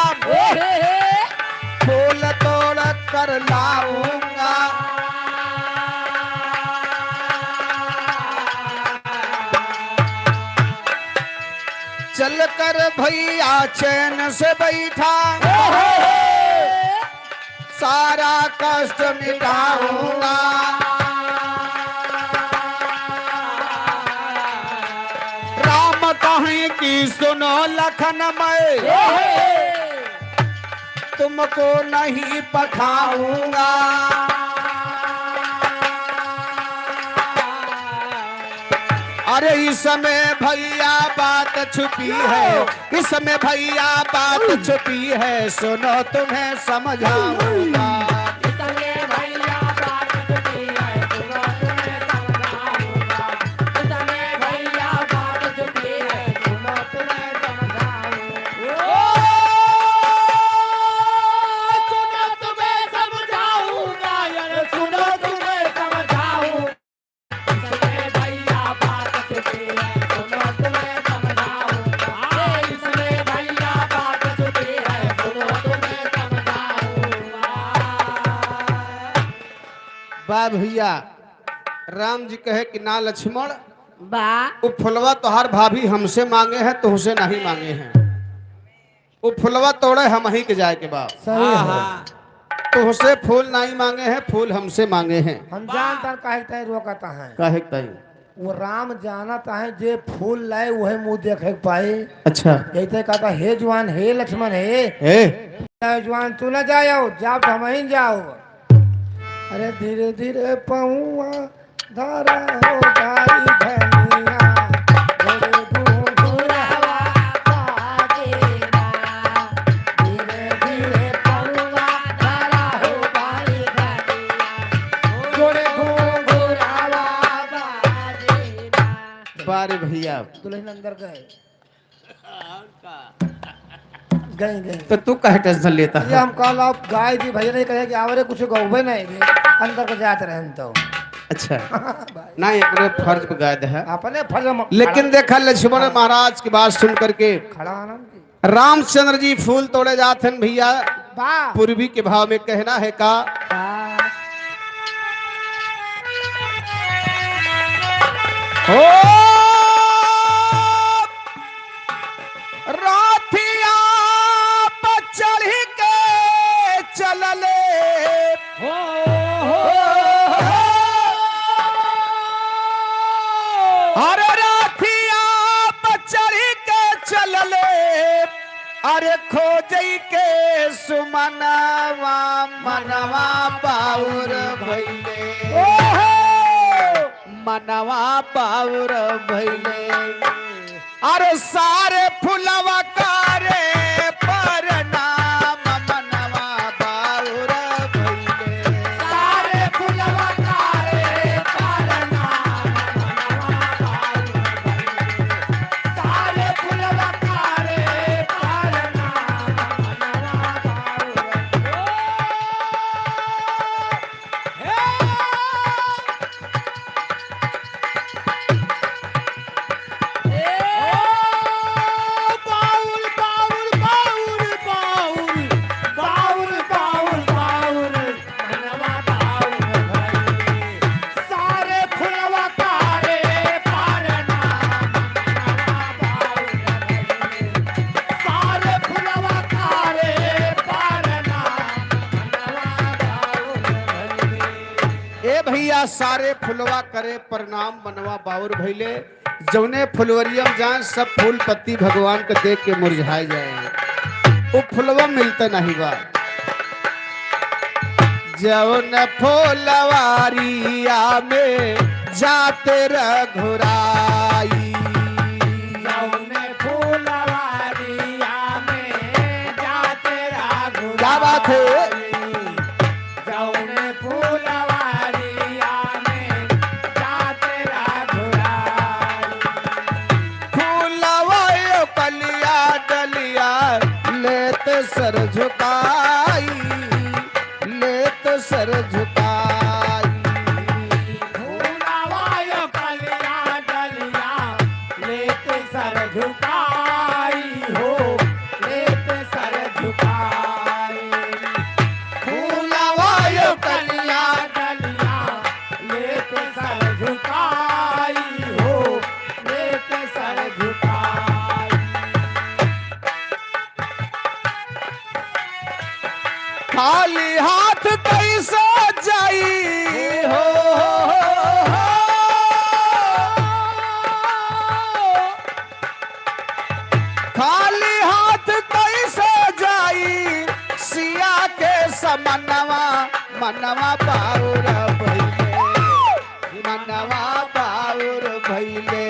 फूल तोड़ कर लाऊंगा। चल कर भैया चैन से बैठा सारा कष्ट मिटाऊंगा। राम कहीं की सुनो लखन मैं तुमको नहीं पठाऊंगा। अरे इसमें भैया बात छुपी है, इसमें भैया बात छुपी है, सुनो तुम्हें समझाऊंगा। बा भैया राम जी कहे कि ना लक्ष्मण वो फुलवा तोहार भाभी हमसे मांगे हैं तुमसे नहीं मांगे हैं, वो फुलवा तोड़े हम ही के जाए के बाद सही है। तुमसे फूल नहीं मांगे हैं, फूल हमसे मांगे हैं। हम जानता काहे तय रोकता है, काहे तई वो राम जानता है जे फूल लाए वही मुंह देखे के पाए। अच्छा यही तो कहता हे जवान हे लक्ष्मण ए जवान तू न जाओ जाओ तो हम ही जाओ। अरे धीरे धीरे पहुआ धारा हो जाई धनिया घोड़े घुंघरावा बाजेरा। धीरे धीरे पहुआ धारा हो जाई धनिया घोड़े घुंघरावा बाजेरा। बारे भैया दुल्हन अंदर गए गए गए तो तू कहे टेंशन लेता ये है? हम कल आप गाय दी भैया नहीं कहे कि आवरे कुछ गौबे नहीं दे अंदर को जाते रहन तो अच्छा ना अपने फर्ज पे गायद है, अपने फर्ज लेकिन देखा लक्ष्मण महाराज की बात सुन करके खड़ा आनंद की रामचंद्र जी फूल तोड़े जाते हैं भैया वाह पूर्वी के भाव में कहना है का हो राथिया पर चढ़ के चलले अरे राथिया पर चढ़ के चलले अरे खोजई के सुमनवा मनवा बाउर भइले मनवा बाउर भइले अरे सारे फुलवा कारे पर नाम मनवा बाउर भइले सारे फुलवा कारे पर नाम मनवा बाउर भइले सारे फुलवा कारे पर नाम मनवा सारे फुलवा करे प्रणाम मनवा बाउर भइले जौने फुलवरियम जाए सब फूल पत्ती भगवान के देख के मुरझाए जाए वो फुलवा मिलता नहीं बा जौन फुलवारिया में जाते रघुराई जौन फुलवारिया में जाते रघुराई क्या बात है जौन फूल झुकाई, लेत सर झुकाई। फूलवायो कलिया डलिया लेत सर झुकाई हो, लेत सर झुकाई। फूलवायो कलिया डलिया लेत सर झुकाई हो, लेत सर झुकाई। खाली हाथ कैसे जाई हो, खाली हाथ कैसे जाई, सिया के समनवा मनवा बाउर भइले, मनवा बाउर भइले।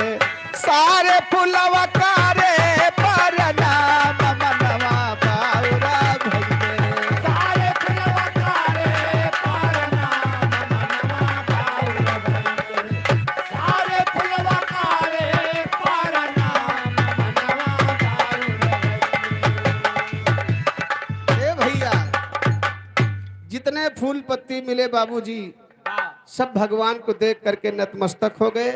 सारे फुलवा कारे पर नाम मनवा बाउर भइले। सारे फुलवकारे परनाम मनवा बाउर भइले। सारे फुलवकारे परनाम मनवा बाउर भइले। ए भैया, जितने फूल पत्ती मिले बाबूजी सब भगवान को देख करके नतमस्तक हो गए।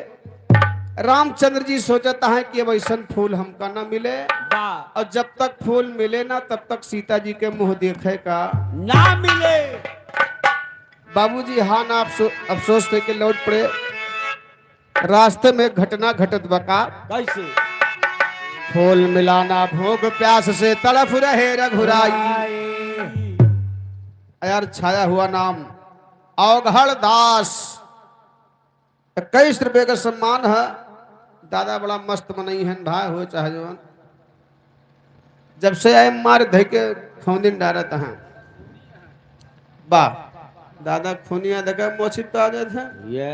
रामचंद्र जी सोचता है कि अब ऐसा फूल हमका ना मिले, और जब तक फूल मिले ना तब तक सीता जी के मुंह देखे का ना मिले। बाबूजी हाँ ना अफसोस करके लौट पड़े। रास्ते में घटना घटत बका, कैसे? फूल मिलाना भूख प्यास से तड़फ रहे रघुराई। यार छाया हुआ नाम अवघड़ दास, 21 रुपए का सम्मान है। दादा बड़ा मस्त मनई है भाई हो चाहे जवान। जब से आए मार धै के खौंदिन डारत हैं बा दादा खूनिया देखा मोची पे आ जाते हैं। ये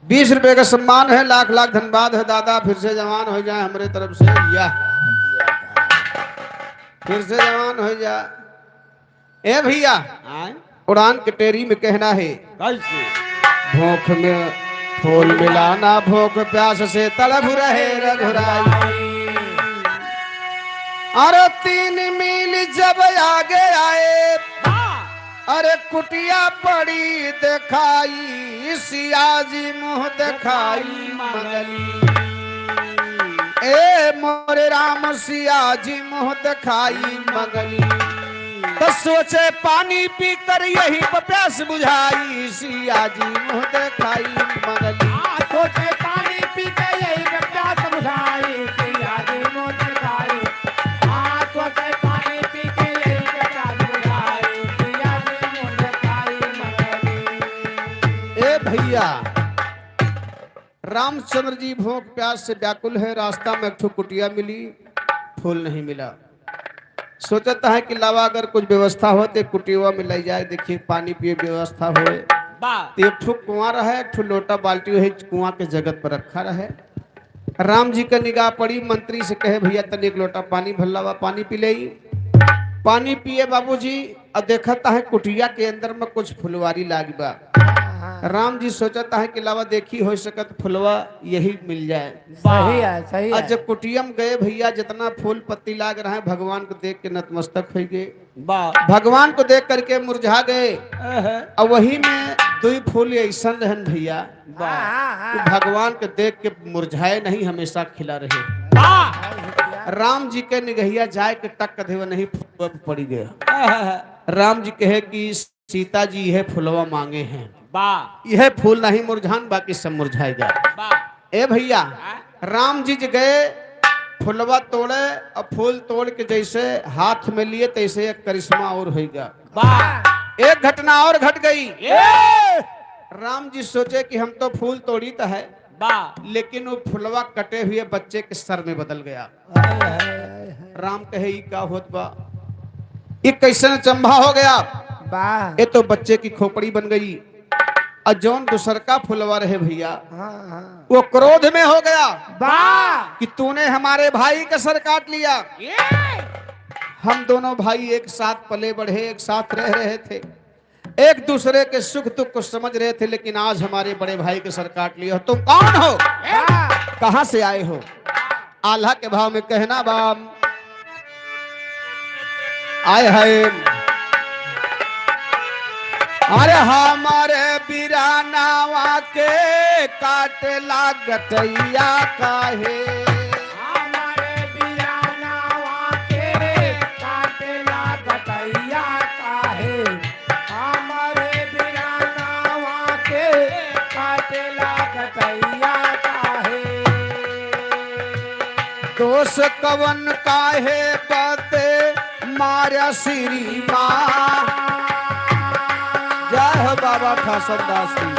20 रुपए का सम्मान है, लाख लाख धन्यवाद है दादा। फिर से जवान हो जाए हमारे तरफ से, या फिर से जवान हो जाए। ए भैया, आए उड़ान कटेरी में कहना है, कैसे? भूख में फूल मिलाना भूख प्यास से तड़फ रहे रघुराई। अरे 3 मील जब आगे आए, अरे कुटिया पड़ी दिखाई, सियाजी मुंह दिखाई मंगली। ए मोरे राम सियाजी मुंह दिखाई मंगली। तो सोचे पानी पी कर यही प्यास बुझाई, सिया जी मुंह दिखाई मंगली। सोचे पानी पी के यही प्यास बुझाई, सिया जी मुंह दिखाई। सोचे पानी पी के यही प्यास बुझाई, सिया जी मुंह दिखाई मंगली। ए भैया, रामचंद्र जी भूख प्यास से व्याकुल है। रास्ता में एक ठो कुटिया मिली, फूल नहीं मिला। सोचता है कि लावा अगर कुछ व्यवस्था हो तो कुटिया में ले जाए, देखिए पानी पिए व्यवस्था हो। तो एक ठो कुआं रहे, एक ठो लोटा बाल्टी है, कुआं के जगत पर रखा रहे। राम जी का निगाह पड़ी, मंत्री से कहे भैया तनी एक लोटा पानी भल्लावा पानी पी ले। पानी पिए बाबूजी, और देखता है कुटिया के अंदर में कुछ फुलवारी लागी बा। राम जी सोचता है कि लावा देखी हो सकत फुलवा यही मिल जाए। सही है, सही और है। जब कुटियम गए भैया, जितना फूल पत्ती लाग रहा है भगवान को देख के नतमस्तक हो गए। भगवान को देख करके मुरझा गए। और वही में 2 फूल ऐसा रहन भैया, तो भगवान को देख के मुरझाए नहीं, हमेशा खिला रहे। राम जी के निगहिया जाए के टक देव नहीं पड़ी गया। राम जी कहे कि सीता जी यह फुलवा मांगे हैं, यह फूल नहीं मुरझान, बाकी सब मुरझाएगा। ए भैया, राम जी गए फुलवा तोड़े, और फूल तोड़ के जैसे हाथ में लिए तैसे एक करिश्मा और होगा। एक घटना और घट गई। राम जी सोचे कि हम तो फूल तोड़ी तो है, लेकिन वो फुलवा कटे हुए बच्चे के सर में बदल गया। राम कहे ई का होत बा, ये कैसे चंबा हो गया? ये तो बच्चे की खोपड़ी बन गई। और जौन दूसर का फुलवा रहे भैया, वो क्रोध में हो गया कि तूने हमारे भाई का सर काट लिया। हम दोनों भाई एक साथ पले बढ़े, एक साथ रह रहे थे, एक दूसरे के सुख दुख को समझ रहे थे, लेकिन आज हमारे बड़े भाई के सर काट लिया। तुम कौन हो, कहां से आए हो? आल्हा के भाव में कहना बाम, आय हाय अरे हमारे बिरानावा के काटे लागतैया काहे हमारे बियानावा के काटेला गटैया काहे हमारे बियानावा के काटेला गटैया काहे दोष कवन काहे बाते मारा श्री माँ जय हो बाबा ठासरदास की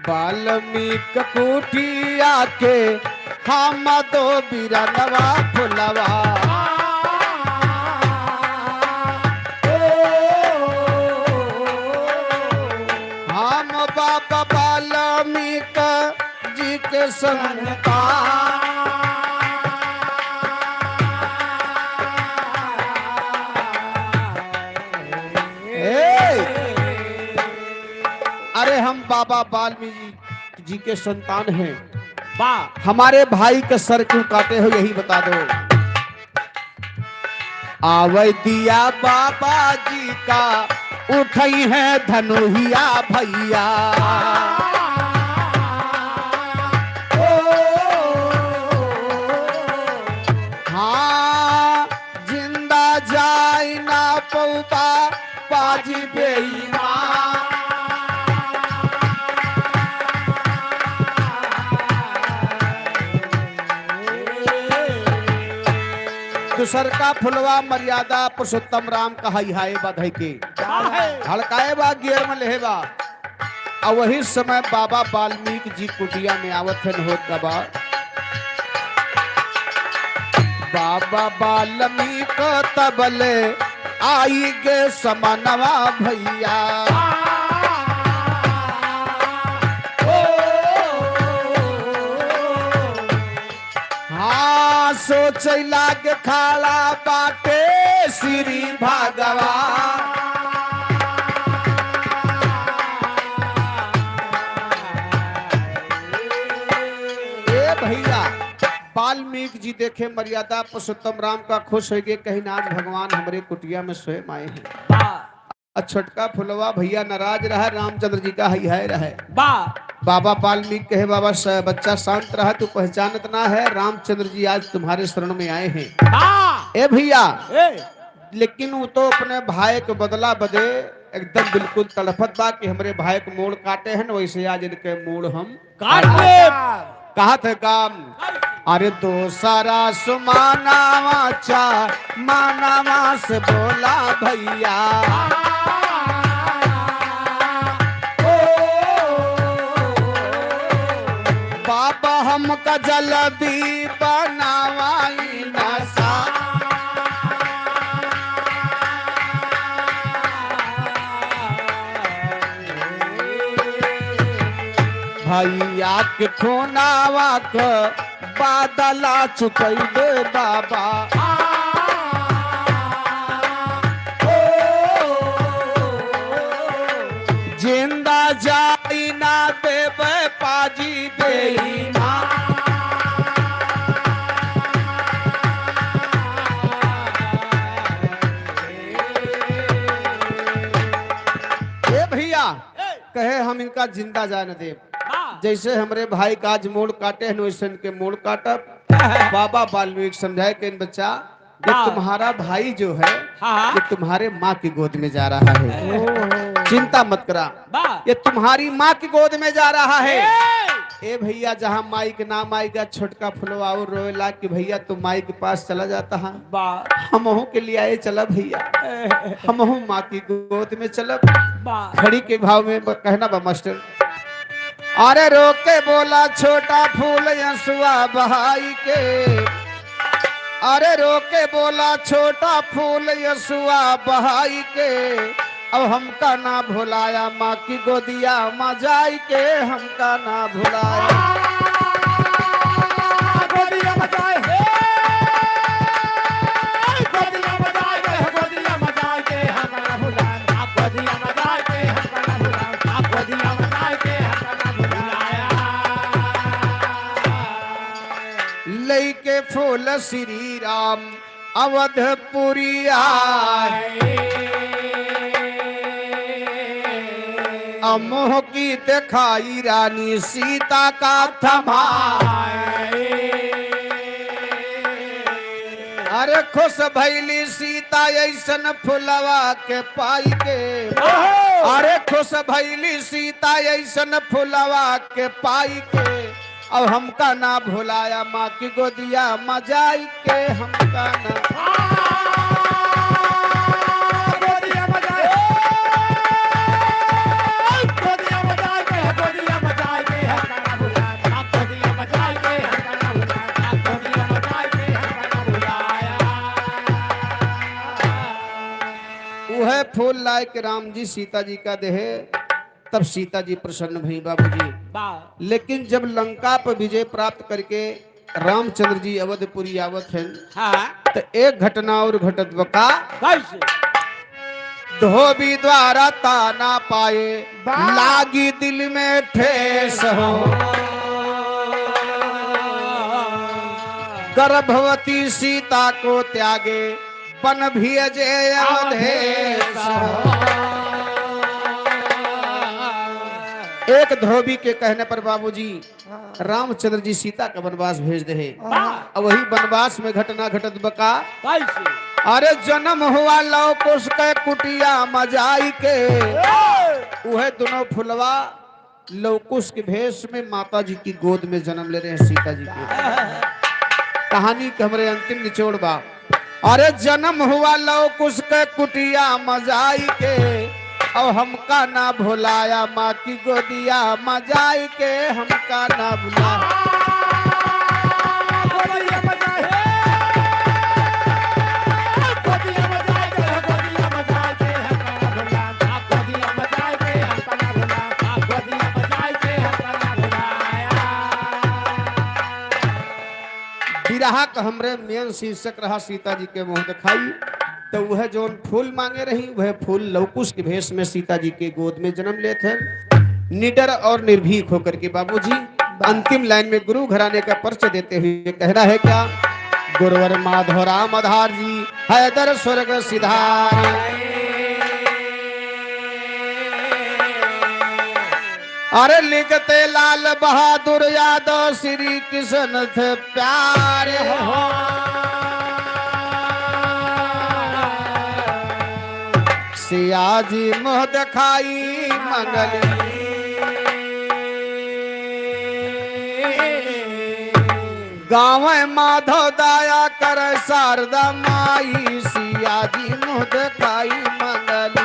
वाल्मीकि कुटिया के हम दो बिरनवा फुलवा हम बाबा वाल्मीकि जी के संतान अरे हम बाबा वाल्मीकि जी के संतान हैं हमारे भाई का सर क्यों काटे हो यही बता दो आवे दिया बाबा जी का उठई है धनुहिया भैया हाँ जिंदा जाई ना पौपा बाजी बेईमान दूसर का फुलवा मर्यादा पुरुषोत्तम राम का हाय बधाई के हड़काए बा गियर में लेहे बा और वही समय बाबा वाल्मीकि जी कुटिया में आवत है होत का बा बाबा वाल्मीकि तबले आई गे समानवा भैया हाँ सोच लाग खाला बाटे श्री भागवा ए भैया वाल्मीकि जी देखे मर्यादा पुरुषोत्तम राम का खुश हो गए कहीं आज भगवान हमारे कुटिया में स्वयं आए हैं छोटका फुलवा भैया नाराज रहा रामचंद्र जी का है रहे बाबा वाल्मीकि कहे बाबा बच्चा शांत रहा तू पहचानत ना है रामचंद्र जी आज तुम्हारे शरण में आए हैं ए भैया लेकिन वो तो अपने भाई के बदला बदे एकदम बिल्कुल तड़फत बा कि हमारे भाई को मोड़ काटे हैं वैसे आज इनके मोड़ हम कहा थे काम अरे दो सारा सुमानावा चा मानावा से बोला भैया बाबा हमका जल्दी बनावाई नशा भैया के खोनावा के बादला चुकैबे बाबा जिंदा जाई ना देवे पाजी बेईमा ए भैया कहे हम इनका जिंदा जाने दे जैसे हमारे भाई का आज मोड़ काटे हैं वैसे इनके मोड़ काटब बाबा वाल्मीकि समझाए कि इन बच्चा ये तुम्हारा भाई जो है ये तुम्हारे माँ की गोद में जा रहा है चिंता मत करा ये तुम्हारी माँ की गोद में जा रहा है ए भैया जहाँ माई के नाम आएगा छोटका फुलवा और रोएला कि भैया तू माई के पास चला जाता है हमहू के लिए आए चला भैया हमहू माँ की गोद में चला खड़ी के भाव में कहना बा मास्टर अरे रोके बोला छोटा फूल यसुआ बहाई के अरे रोके बोला छोटा फूल यसुआ बहाई के अब हमका ना भुलाया माँ की गोदिया माँ जाई के हमका ना भुलाया गोदिया मचाए गोदिया मचाए गोदिया मचाए के हमका भुलाया गोदिया मचाए के हमका भुलाया गोदिया मचाए के हमका भुलाया लैके फूल श्री राम अवधपुरी आए। अमोह की दिखाई रानी सीता का थमाए। अरे खुश भैली सीता ऐसन फुलवा के पाई के। अरे खुश भैली सीता ऐसन फुलवा के पाई के। अब हमका ना भुलाया माँ की गोदिया मजाई के। हमका ना गोदिया बजाए, गोदिया बजाए के, गोदिया बजाए के, हकाना बुलाया, गोदिया बजाए के, हकाना बुलाया, गोदिया बजाए के, हकाना बुलाया। वह फूल लाए के राम जी सीता जी का देहे। तब सीता जी प्रसन्न भई बाबूजी। लेकिन जब लंका पर विजय प्राप्त करके रामचंद्र जी अवधपुरी आवत हैं, तो एक घटना और घटत बका। धोबी द्वारा ताना पाए लागी दिल में ठेस हो। गर्भवती सीता को त्यागे वन भेजे अवधेश हो। एक धोबी के कहने पर बाबूजी रामचंद्र जी सीता का वनवास भेज दे। और वही वनवास में घटना घटत बका। अरे जन्म हुआ लव कुश के कुटिया मजाई के। वह दोनों फुलवा लवकुश के भेष में माता जी की गोद में जन्म ले रहे हैं सीता जी के। कहानी के हमारे अंतिम निचोड़ बा। अरे जन्म हुआ लवकुश के कुटिया मजाई के। और हमका ना भुलाया माँ की गोदिया मजाई के। हमका ना भुलाया गोदिया बजाए, गोदिया बजाए के, गोदिया बजाए के, हकाना बुलाया, गोदिया बजाए के, हकाना बुलाया, गोदिया बजाए के, हकाना बुलाया। बिरहा का हमरे मेन शीर्षक रहा सीता जी के मुंह दिखाई। तो वह जो फूल मांगे रही वह फूल लवकुश के भेष में सीता जी के गोद में जन्म लेते हैं। निडर और निर्भीक होकर के बाबूजी अंतिम लाइन में गुरु घराने का परिचय देते हुए कहना है क्या। गुरुवर माधव राम आधार जी हैदर स्वर्ग सिधार। अरे लिखते लाल बहादुर यादव श्री कृष्ण थे प्यारे हो। सिया जी मुँह दिखाई मंगली। गाँव माधव दाया कर शारदा माई। सिया जी मुँह दिखाई मंगली।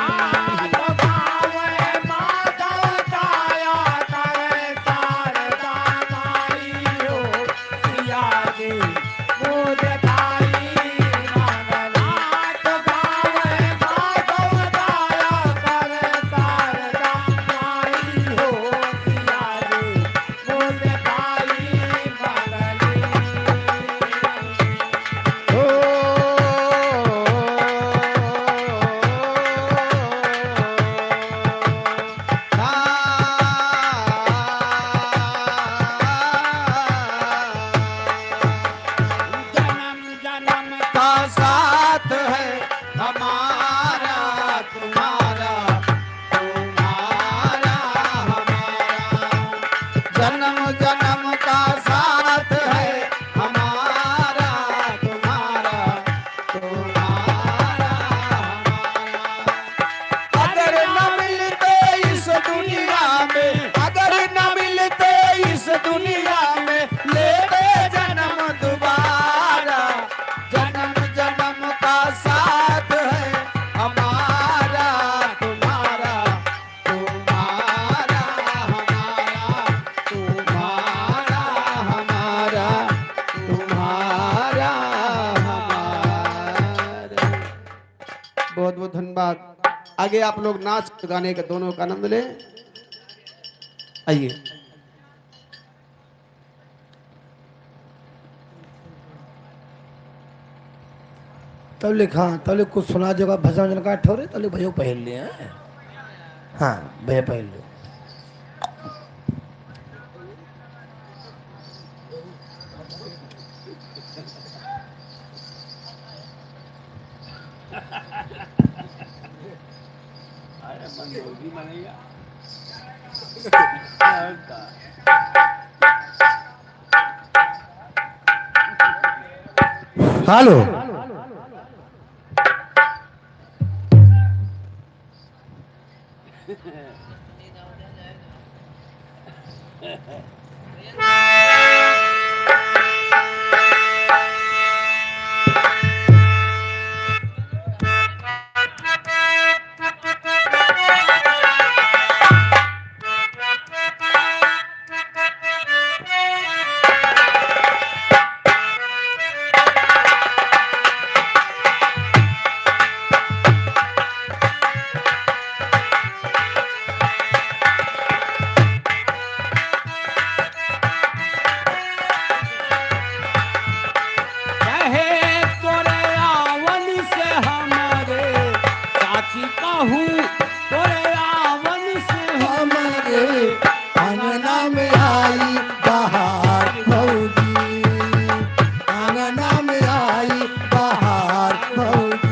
बहुत बहुत धन्यवाद। आगे आप लोग नाच गाने का दोनों का आनंद लें। आइए। तब लिखा तब ले कुछ सुना जगह भजन का ठोरे तब ले भैया पहन लिया। हाँ भैया पहन लो। अरे मन योगी बनेगा। हेलो कहे तोरे आवन से हमारे साची कहूँ, तोरे आवन से हमारे अंगना में आई बहार भौजी, अंगना में आई बहार भौजी।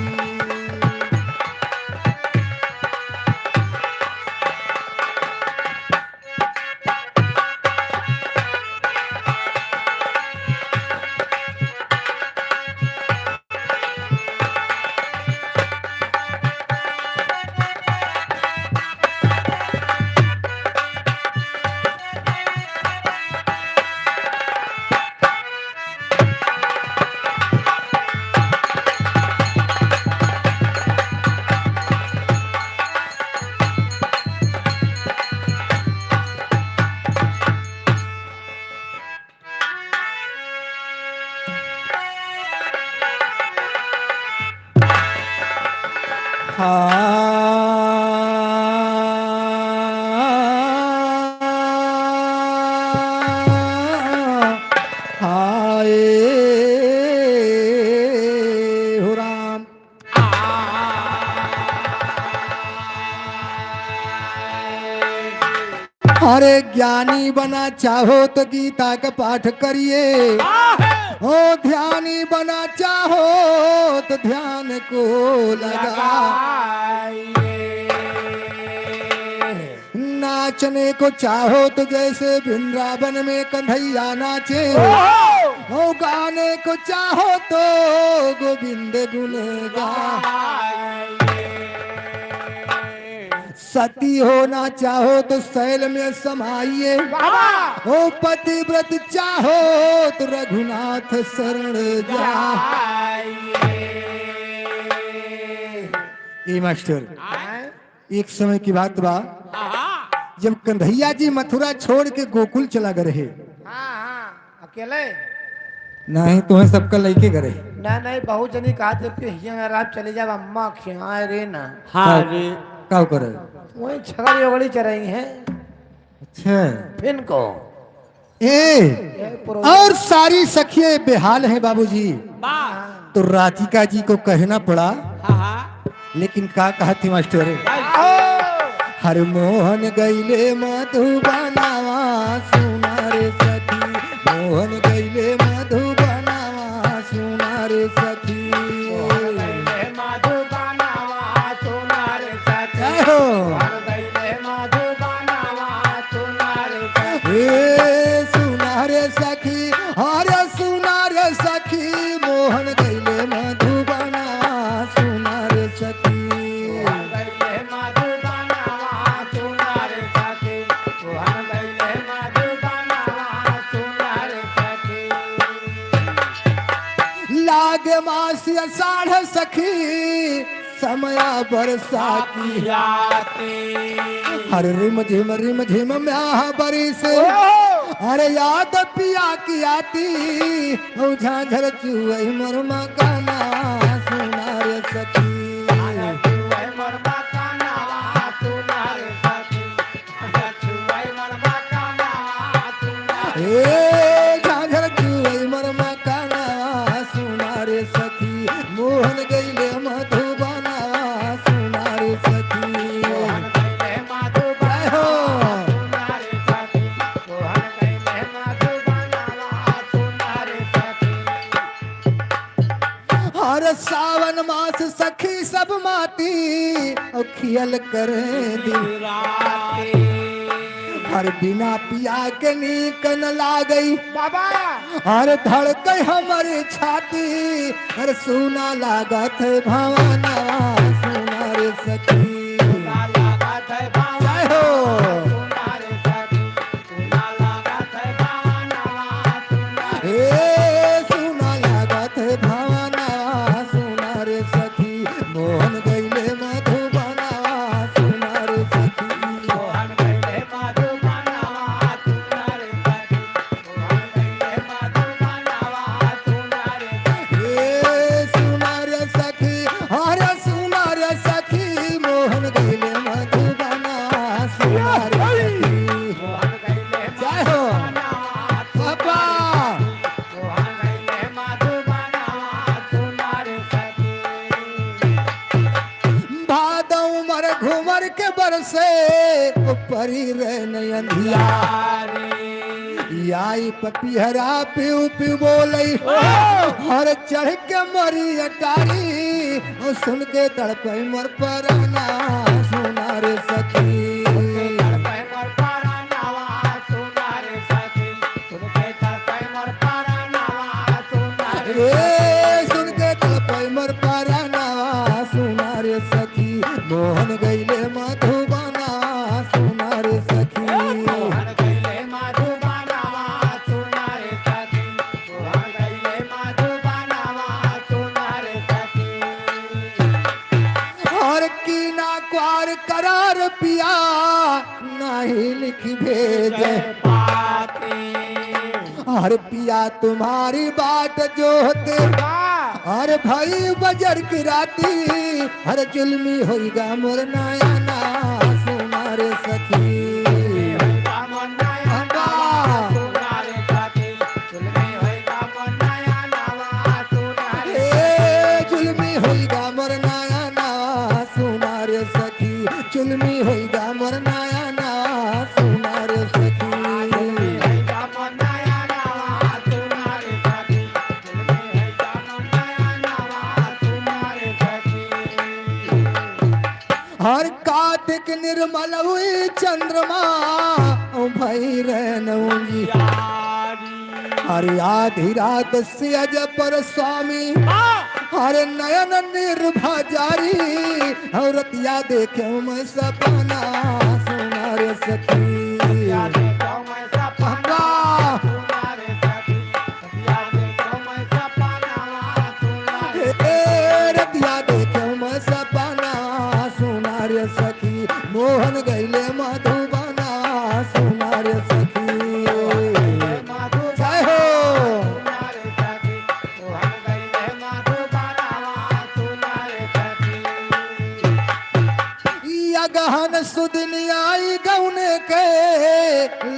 हाय हो राम। अरे ज्ञानी बना चाहो तो गीता का पाठ करिए, हो ध्यानी बना चाहो तो ध्यान को लगा, नाचने को चाहो तो जैसे वृंदावन में कन्हैया नाचे, हो गाने को चाहो तो गोविंद गुण गा, सती होना चाहो तो शैल में समाइए, हो पतिव्रत चाहो तो रघुनाथ शरण जा। ए मास्टर, एक समय की बात बा जब कन्हैया जी मथुरा छोड़ के गोकुल चला गए रहे। अकेले नहीं तुम्हें सबका लेके गए। नहीं बहुत जनी कहा जबकि हियर आप चले जाओ अम्मा खियाए रे ना। हाँ रे, क्या करे? वही छगड़ी ओगड़ी चढ़ाई है अच्छा फिन को और सारी सखिए बेहाल हैं बाबूजी। तो राधिका जी को कहना पड़ा, लेकिन क्या कहा थी मास्टर? हर मोहन गईले मधुबनावा सुना रे सखी, मोहन गईले मधुबनावा सुना रे सखी, सुना रे सखी, अरे सुना रे सखी, मोहन गईले मधुबनावा सुना रे सखी। लागे मासी साढ़ सखी समया बरसा की, हर रिम झिम म्याह बरी से, अरे याद पिया की आती, ओ झांझर चुई मरमा काना सुना रे सखी, झांझर चुई मरमा काना सुना रे सखी, मोहन गईले मधुबना सुना रे सखी। हर सावन मास सखी सब माती और खियल करे दिन हर बिना पिया के नीक न लागई बाबा हर धड़कई हमारी छाती हर सुना लागत है भावना सुना रे सखी जय हो हे सुना लागत है भावना सुना रे सखी मोहन गईले मधुबना सुना रे सखी ए सुना रे सखी हरे सुना रे सखी मोहन गईले मधुबना सुना रे सखी जय हो बाबा भादौ मर घुमर के बरसे परी रे नयनिया याई पपिहरा पिउ पिउ बोलई हर चढ़ के मरी अटारी और सुन के तड़पई मर पराना सुना रे सखी रे सुन के तड़पई मर पराना सुना रे सखी मोहन गईले मधुबना सुना रे सखी और कीना क्वार करार पिया नहीं लिख भेजे और पिया तुम्हारी बाट जोते और भाई बजर की राती हर जुल्मी होइगा मोर नयना सुना रे सखी ए जुल्मी होइगा मोर नयना सुना रे सखी जुल्मी होइगा मोर नयना सुना रे सखी हर कार्तिक निर्मल हुई चंद्रमा भई रहनऊंगी हर आधी रात से अज पर स्वामी हर नयन निर्भा जारी और रतिया देखे मैं सपना सुना रे सखी रतिया देखे मैं सपना सुना रे सखी मोहन गईले मधुबना सुना रे सखी जय हो या गहन सुदनी आई गौने के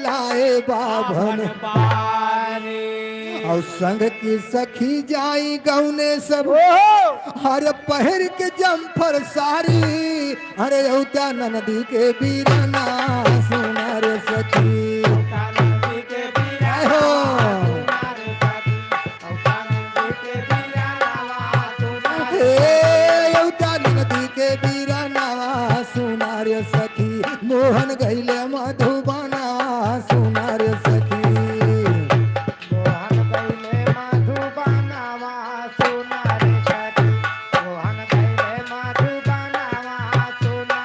लाए बाभन और संग की सखी जाई गौने सब हर पहर के जम्फर सारी हरे उता नदी के बीरना सुना रे सखी जय हो हे उता नदी के बीरना सुना रे सखी मोहन गईले मधुबना सुना रे सखी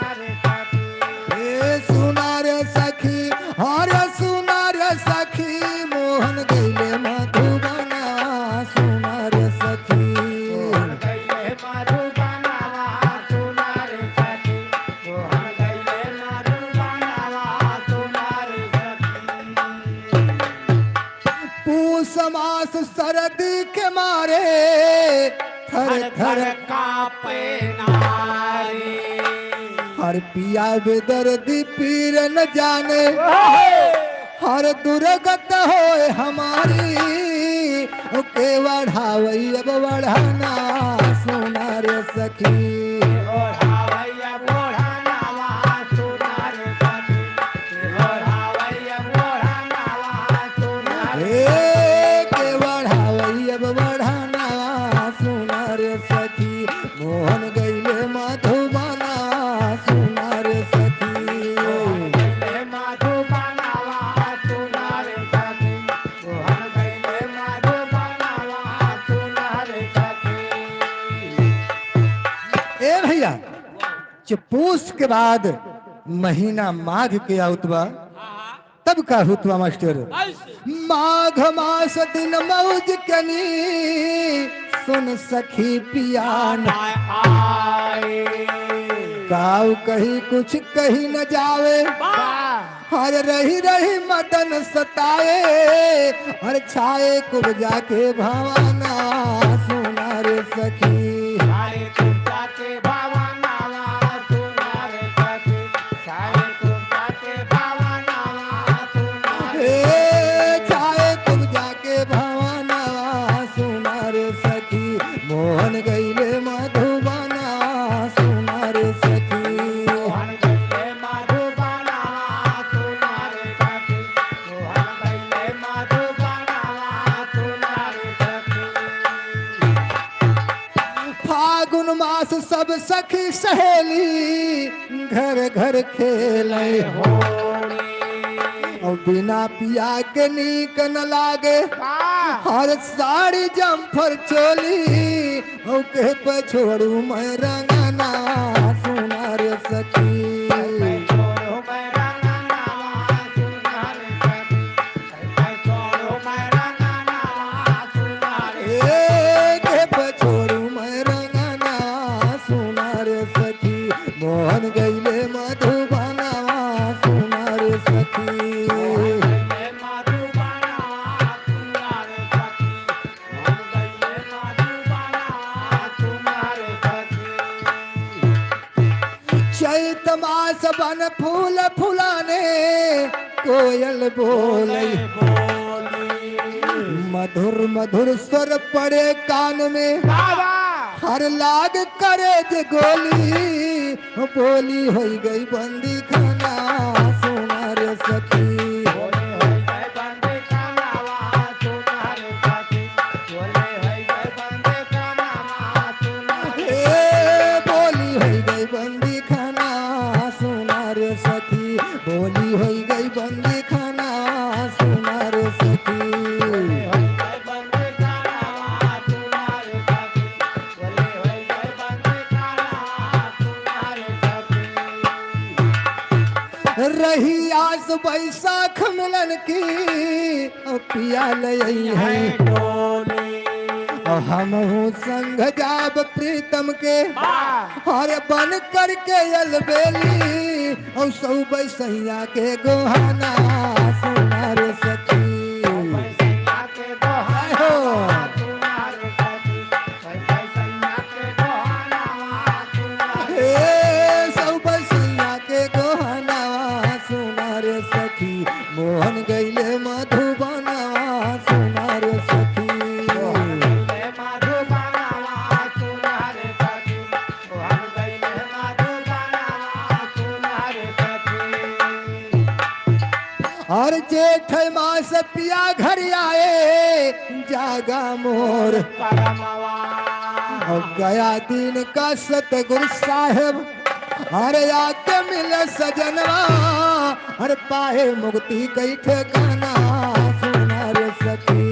ए सुना रे सखी हरे सुना रे सखी मोहन गईले मधुबना सुना रे सखी पूस मास सरदी के मारे थर थर हर पिया बेदर्दी पीर न जाने हर दुर्गत होए हमारी के बढ़ावई अब बढ़ाना सुना रे सखी हे के बढ़ावई अब बढ़ाना सुना रे सखी भैया जो पूस के बाद महीना माघ के आउत बा तब का हुतवा मास्टर माघ मास दिन मौज कनी सुन सखी पियान गाँव कहीं कुछ कहीं न जावे हर रही रही मदन सताए हर छाए कुब जाके भवाना सुना रे सखी छाए कुब जाके भवाना सुना रे सखी मोहन गईले मधुबना सुना रे सखी फागुन मास सब सखी सहेली घर घर खेले और बिना पिया के नीक न लागे हर साड़ी जम्फर चोली और के पे छोड़ू मैं रंगना सुना रे सखी मोहन गईले मधुबना सुना रे सखी चैत मास बन फूल फुलाने कोयल बोले मधुर मधुर स्वर पड़े कान में हर लाग करे जे गोली बोली हो गई बंदी खाना सुना रे सखी बोली हो गई बंदी खाना सुना रे सखी बोली हो गई बंदी खाना सुना रे सखी रही आस बैसाख मिलन की पिया लई है हम संग जाब प्रीतम के हर बन करके अलबेली और सौ बैसैया के गोहाना सुना रे सखी मोहन गईले मधुबना सुना रे सखी और जेठ मास पिया घर आए जागा मोर और गया दिन का सतगुरु साहेब अरे आके मिले सजनवा हर पाए मुक्ति कई ठिकाना सुना रे सखी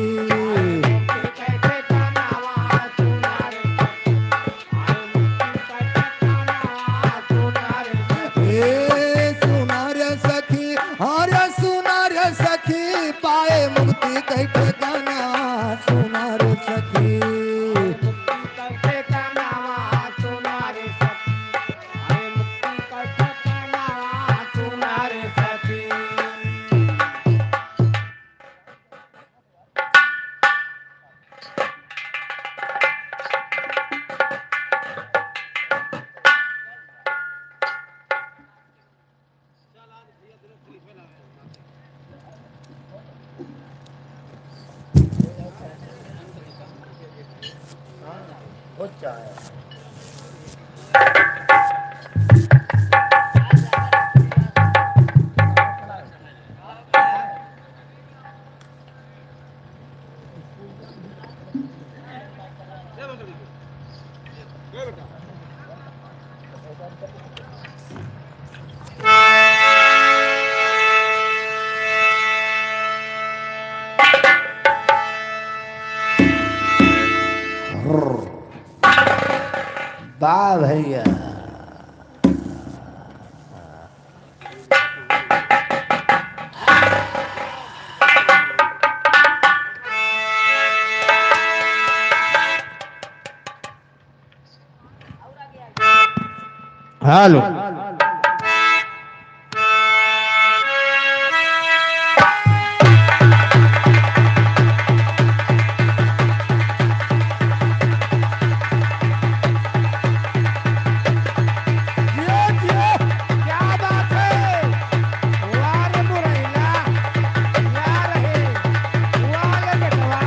सुना रे सखी अरे सुना रे सखी पाए मुक्ति कई ठिकाना सुना रे सखी वाह भैया। हेलो जियो जियो क्या बात है वाह रे मुरैना यार है वाह ले बेटवा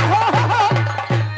हाय हाय हाय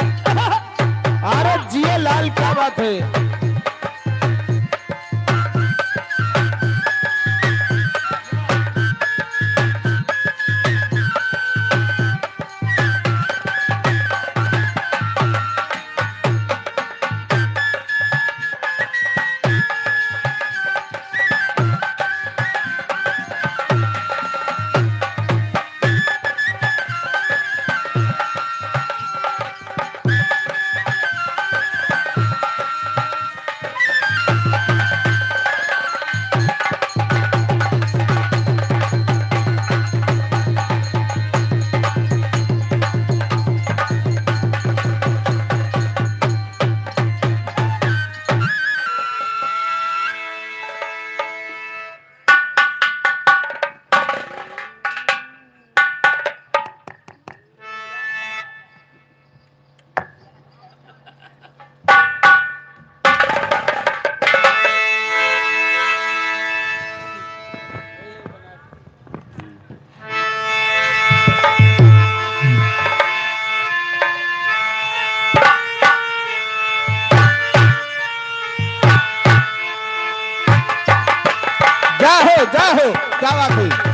क्या बात हुई